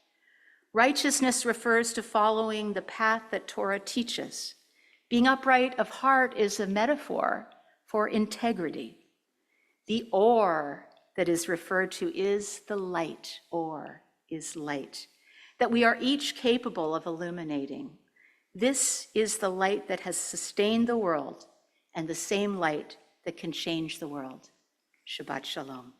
Righteousness refers to following the path that Torah teaches. Being upright of heart is a metaphor for integrity. The or that is referred to is the light, or is light, that we are each capable of illuminating. This is the light that has sustained the world and the same light that can change the world. Shabbat Shalom.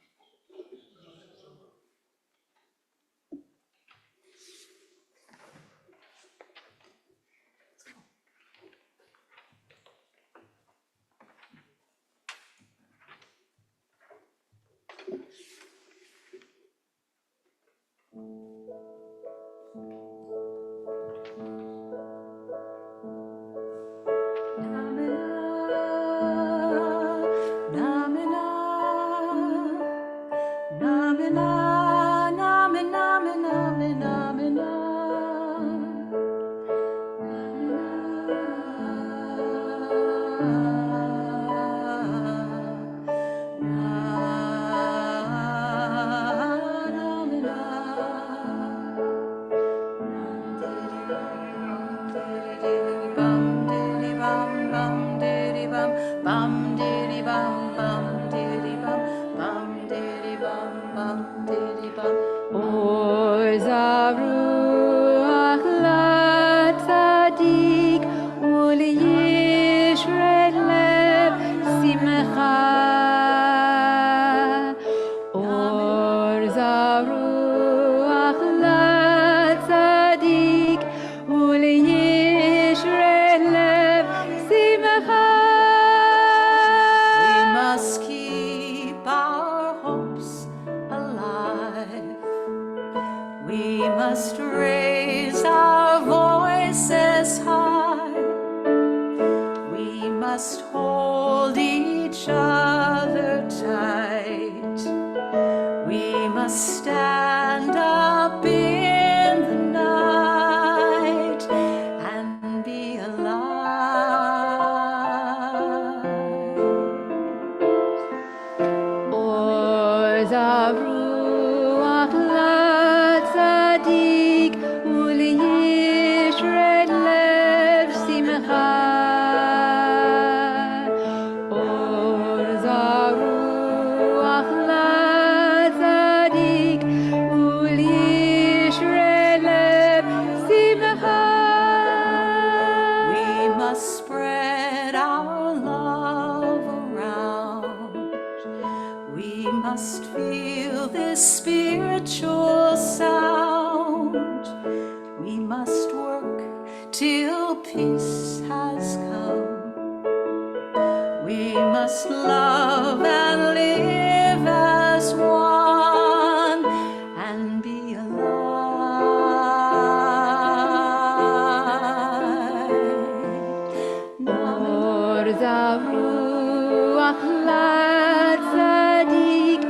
Or zaruach latzadik u'liyishret lev simcha. Or zaruach latzadik u'liyishret lev simcha. We must keep our hopes alive. We must raise our voices high. We must hold each other tight. We must stand up in the night and be alive. Or zaruach latzadik u'liyishret lev simcha. Or zaruach latzadik u'liyishret lev simcha. We must spread our love around. We must feel this spiritual sound. We must work till peace has come. We must love and live as one and be alive. Or zaruach latzadik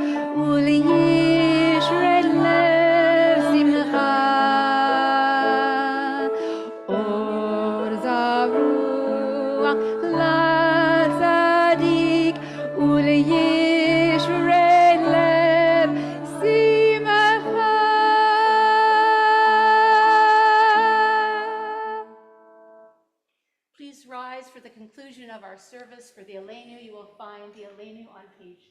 u'liyishret lev simcha. Or zaruach latzadik u'liyishret lev simcha. Please rise for the conclusion of our service. For the Aleinu, you will find the Aleinu on page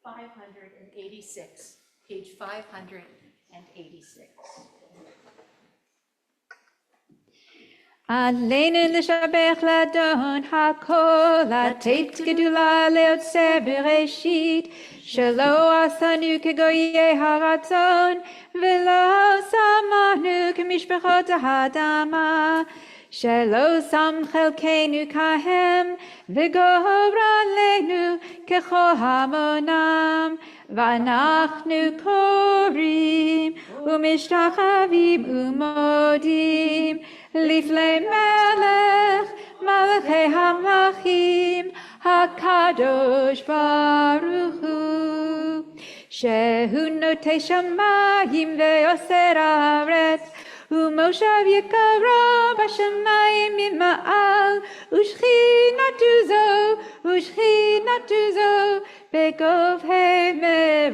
586. Page 586. עלינו לשבח לאדון הכל, לתת גדולה ליוצר בראשית, שלא עשנו כגויי הרצון, ולא שמנו כמשפחות האדמה, שלא שם חלקנו כהם, וגור עלינו ככל המונם, ואנחנו קוראים ומשתחווים ומודים לפני מלך מלכי המלכים הקדוש ברוך הוא, שהוא נוטה שמיים ויוסר הארץ, ומושב יקרה בשמיים ממעל, ושכינתו זו בגובהי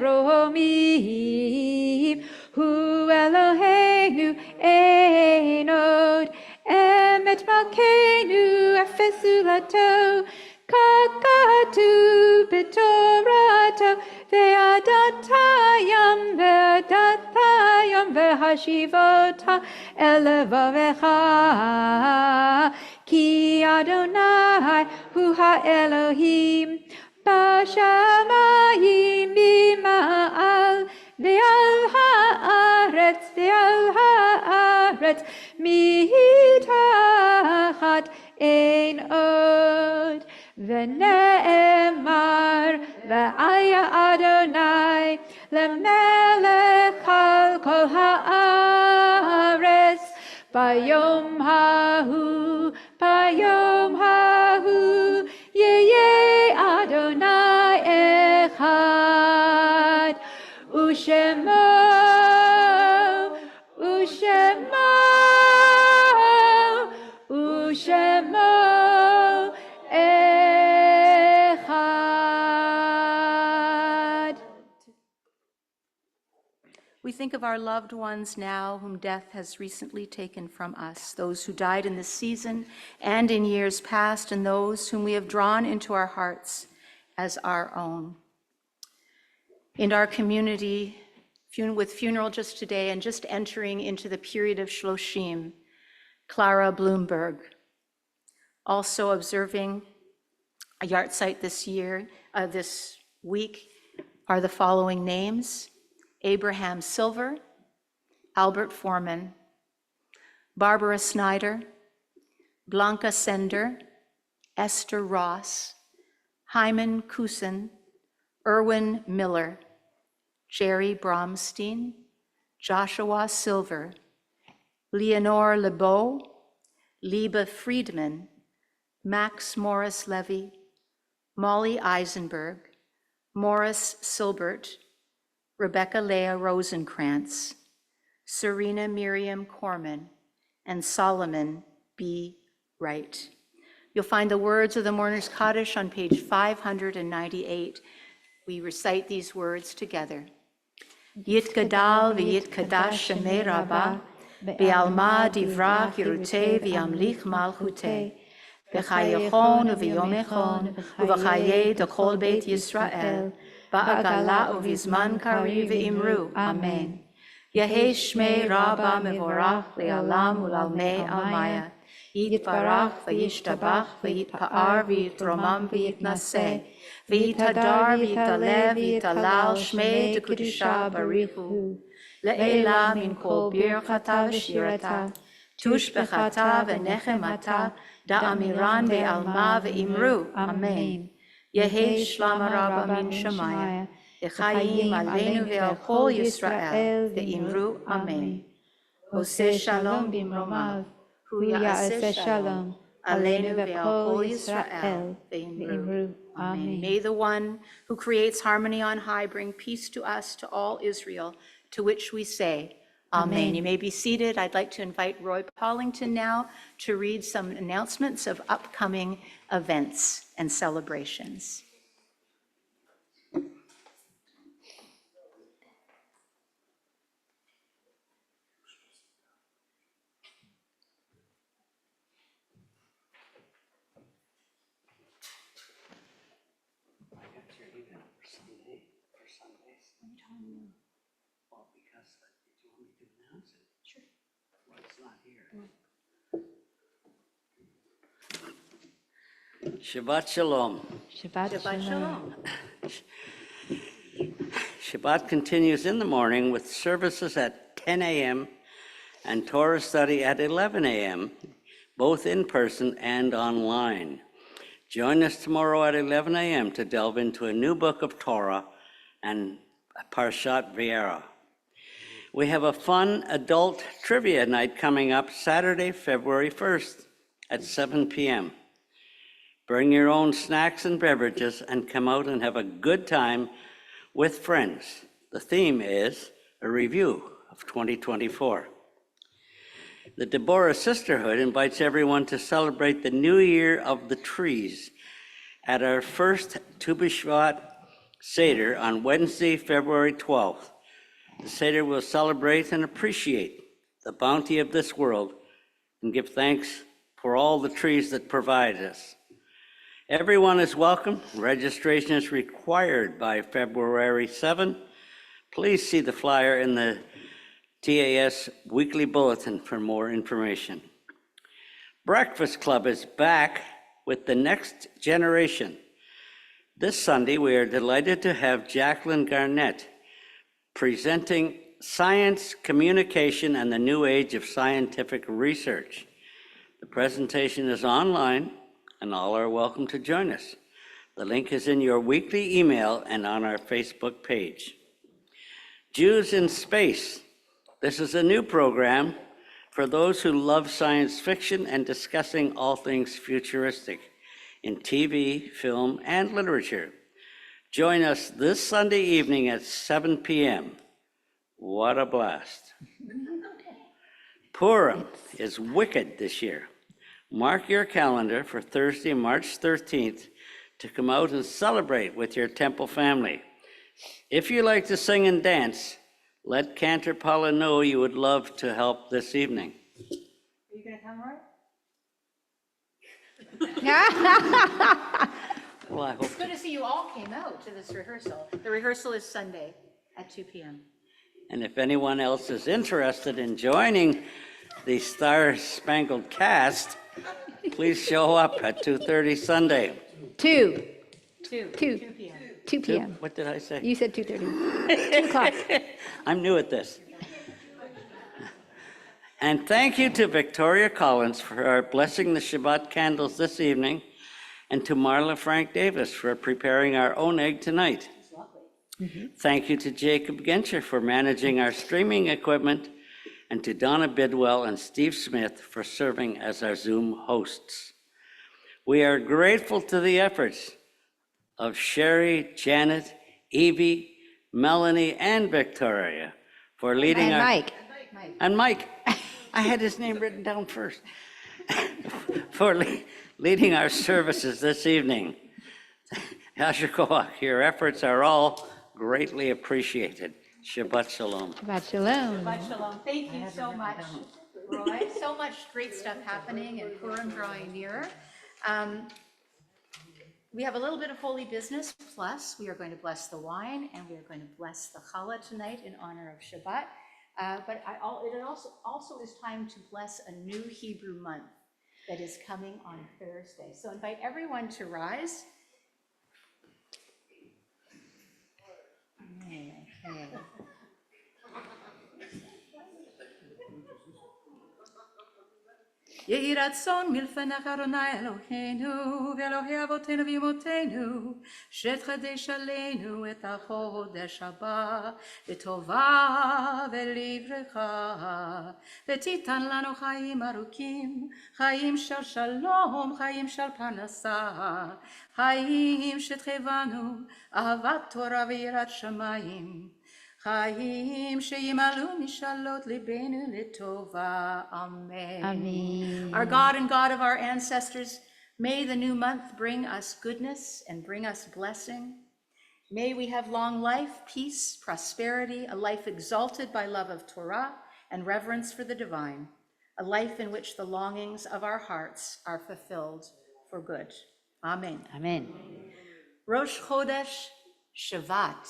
מרומים. הוא אלוהינו אין עוד, אמת מלכנו אפס זולתו, כך כתוב בתורתו, ועדת הים והשיבותה אל לבבך, כי אדוני הוא האלוהים בשמיים ממעל ועל הארץ מתחת אין עוד. ונאמר והיה אדוני למלך על כל הארץ ביום ההוא יהיה אדוני אחד ושמו אחד. We think of our loved ones now whom death has recently taken from us, those who died in this season and in years past, and those whom we have drawn into our hearts as our own. In our community, with funeral just today and just entering into the period of Shloshim, Clara Bloomberg, also observing a yahrzeit this week are the following names: Abraham Silver, Albert Foreman, Barbara Snyder, Blanca Sender, Esther Ross, Hyman Kusin, Erwin Miller, Jerry Bromstein, Joshua Silver, Leonore Lebeau, Liebe Friedman, Max Morris Levy, Molly Eisenberg, Morris Silbert, Rebecca Leah Rosenkrantz, Serena Miriam Corman, and Solomon B. Wright. You'll find the words of the Mourner's Kaddish on page 598. We recite these words together. Yitgadal v'yitkadash shemei Rabbah, be'alma divrach yirutei v'yamlich malchutei, b'chayechon u'v'yomechon u'v'chayei d'kol beit Yisrael, ba'agala u'vizman kari v'imru. Amen. Yehei shmei Rabbah mevorach le'alam u'lalmei almaya, yitbarach v'yishtabach v'yitpa'ar v'yitromam v'yitnaseh, v'yitadar v'yitaleh v'yitalal shmei d'kudusha barichu, le'ela min kol birchata v'shirata, tushbechata v'nechemata, da'amiran ve'alma ve'imru. Amen. Yehei shlama Rabbah min Shemaya, Echayim aleinu ve'al kol Yisrael ve'imru. Amen. Oseh shalom bimromav, hu ya'aseh shalom aleinu ve'al kol Yisrael ve'imru. Amen. May the one who creates harmony on high bring peace to us, to all Israel, to which we say, Amen. You may be seated. I'd like to invite Roy Paulington now to read some announcements of upcoming events and celebrations. Shabbat Shalom. Shabbat Shalom. Shabbat continues in the morning with services at 10 a.m. and Torah study at 11 a.m., both in person and online. Join us tomorrow at 11 a.m. to delve into a new book of Torah and Parshat Vayera. We have a fun adult trivia night coming up Saturday, February 1st at 7 p.m. Bring your own snacks and beverages and come out and have a good time with friends. The theme is a review of 2024. The Deborah Sisterhood invites everyone to celebrate the New Year of the Trees at our first Tu B'Shvat Seder on Wednesday, February 12th. The Seder will celebrate and appreciate the bounty of this world and give thanks for all the trees that provide us. Everyone is welcome. Registration is required by February 7. Please see the flyer in the TAS Weekly Bulletin for more information. Breakfast Club is back with the next generation. This Sunday, we are delighted to have Jacqueline Garnett presenting Science, Communication, and the New Age of Scientific Research. The presentation is online, and all are welcome to join us. The link is in your weekly email and on our Facebook page. Jews in Space. This is a new program for those who love science fiction and discussing all things futuristic in TV, film, and literature. Join us this Sunday evening at 7 p.m. What a blast. Purim is wicked this year. Mark your calendar for Thursday, March 13th to come out and celebrate with your temple family. If you like to sing and dance, let Cantor Paula know you would love to help this evening. Are you going to come, Roy? Well, I hope It's good to see you all came out to this rehearsal. The rehearsal is Sunday at 2 p.m. And if anyone else is interested in joining the Star Spangled Cast, please show up at 2:30 Sunday. 2 2 2 p.m. 2 p.m. What did I say? You said 2:30. 2 o'clock. I'm new at this. And thank you to Victoria Collins for blessing the Shabbat candles this evening, and to Marla Frank Davis for preparing our own egg tonight. Thank you to Jacob Genscher for managing our streaming equipment, and to Donna Bidwell and Steve Smith for serving as our Zoom hosts. We are grateful to the efforts of Sherry, Janet, Evie, Melanie, and Victoria for leading And our... Mike. And Mike. I had his name written down first. For leading our services this evening. Yasher Koach, your efforts are all greatly appreciated. Shabbat Shalom. Shabbat Shalom. Shabbat Shalom. Thank you so much, Roy. So much great stuff happening and Purim drawing nearer. We have a little bit of holy business, plus we are going to bless the wine and we are going to bless the challah tonight in honor of Shabbat. But it also is time to bless a new Hebrew month that is coming on Thursday. So invite everyone to rise. Okay. יהי רצון מלפניך אדוני אלוהינו ואלוהי אבותינו ואמותינו שתחדש עלינו את החודש הבא לטובה ולברכה ותיתן לנו חיים ארוכים, חיים של שלום, חיים של פרנסה, חיים שתחייבנו אהבת תורה ויראת שמיים, חיים שימלאו משאלות ליבנו לטובה. Amen. Amen. Our God and God of our ancestors, may the new month bring us goodness and bring us blessing. May we have long life, peace, prosperity, a life exalted by love of Torah and reverence for the divine, a life in which the longings of our hearts are fulfilled for good. Amen. Amen. Rosh Chodesh Shavat,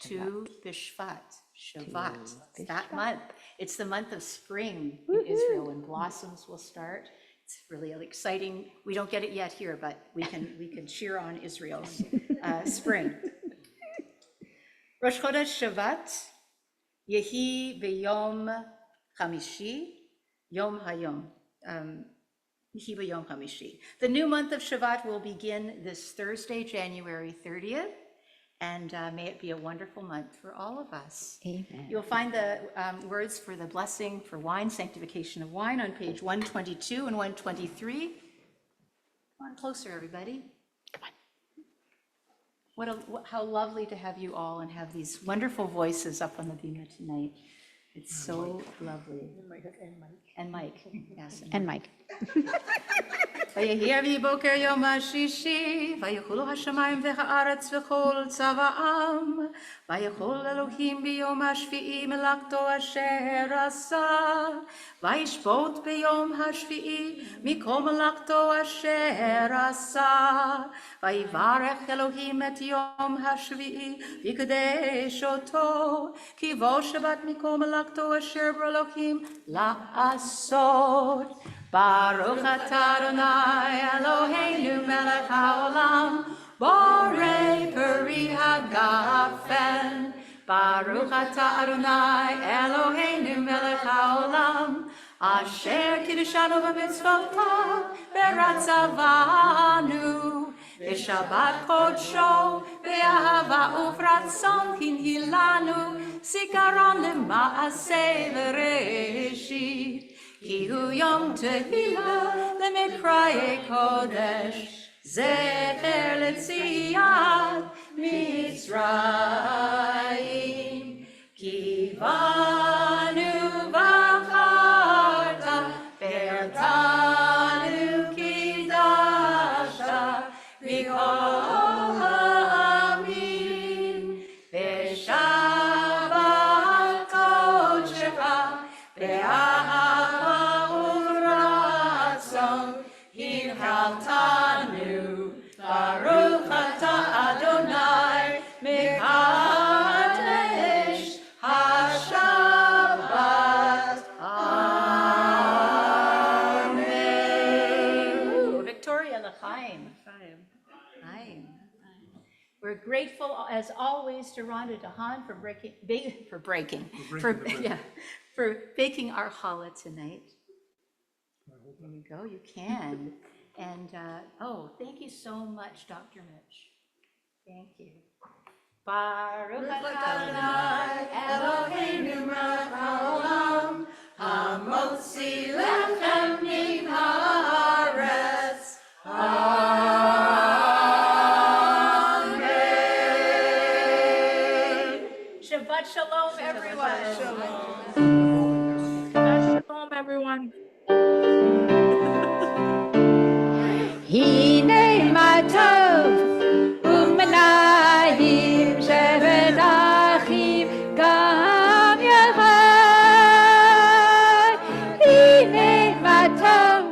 Tu B'Shvat, Shavat, that month. It's the month of spring in Israel when blossoms will start. It's really exciting. We don't get it yet here, but we can cheer on Israel's spring. Rosh Chodesh Shavat, Yehi B'Yom Chamishi, Yom Hayom. Yehi B'Yom Chamishi. The new month of Shavat will begin this Thursday, January 30th. And may it be a wonderful month for all of us. Amen. You'll find the words for the blessing for wine, sanctification of wine, on page 122 and 123. Come on closer, everybody. Come on. How lovely to have you all and have these wonderful voices up on the bima tonight. It's so lovely. And Mike. Yes. And Mike. ויהי אבי בוקר יום השישי, ויחולו השמיים והארץ וכל צבאם, ויחול אלוהים ביום השביעי מלאכתו אשר עשה, וישפוט ביום השביעי מכל מלאכתו אשר עשה, ויברך אלוהים את יום השביעי, ויקדש אותו, כי בו שבת מכל מלאכתו אשר בו אלוהים לעשות. Baruch atah Adonai Eloheinu melech haolam, borei peri hagafen. Baruch atah Adonai Eloheinu melech haolam, asher kiddushanu b'mitzvotav v'ratzavanu. B'shabbat kodsho v'ahava ufratzon hinhilanu, zikaron lema'aseh v'reshit. Ki hu yom tehillah lemikraye kodesh, zecher letziat Mitzrayim. Ki banu v'acharta ve'atanu kidashta v'kol ha'amim v'shabbat kodshecha v'ahava uvratzon hinhaltanu. Baruch atah Adonai mekadesh haShabbat. Amen. Ooh, Victoria L'chaim. Chaim. We're grateful, as always, to Rhonda DeHaan for baking our challah tonight. There you go, you can. And, thank you so much, Dr. Mitch. Thank you. Baruch atah Adonai Eloheinu melech haolam, hamotzi lechem min haaretz. Amen. Shabbat Shalom, everyone. Shalom, everyone. Hine matov u'manayim shevet achim gam yachad. Hine matov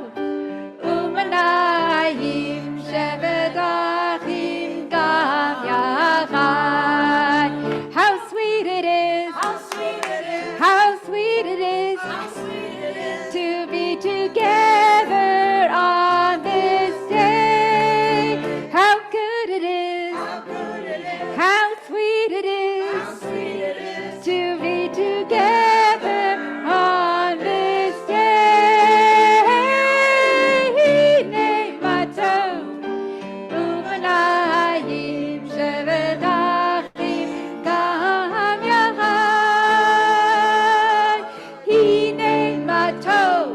u'manayim shevet achim gam yachad. How sweet it is! How sweet it is! How sweet it is! How sweet it is to be together on this day. How good it is! How good it is! How sweet it is! How sweet it is to be together on this day. Hine matov u'manayim shevet achim gam yachad. Hine matov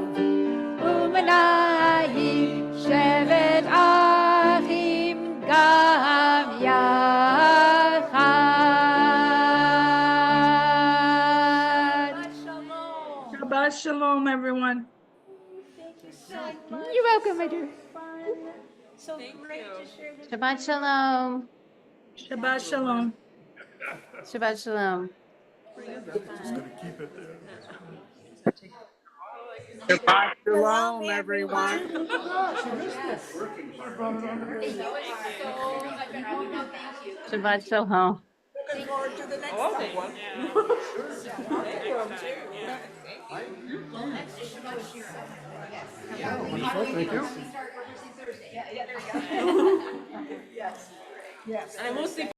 u'manayim shevet achim gam yachad. Shabbat Shalom, everyone. You're welcome, my dear. So great to share this. Shabbat Shalom. Shabbat Shalom. Shabbat Shalom. Shabbat Shalom, everyone. Shabbat Shalom. Yes. And I will see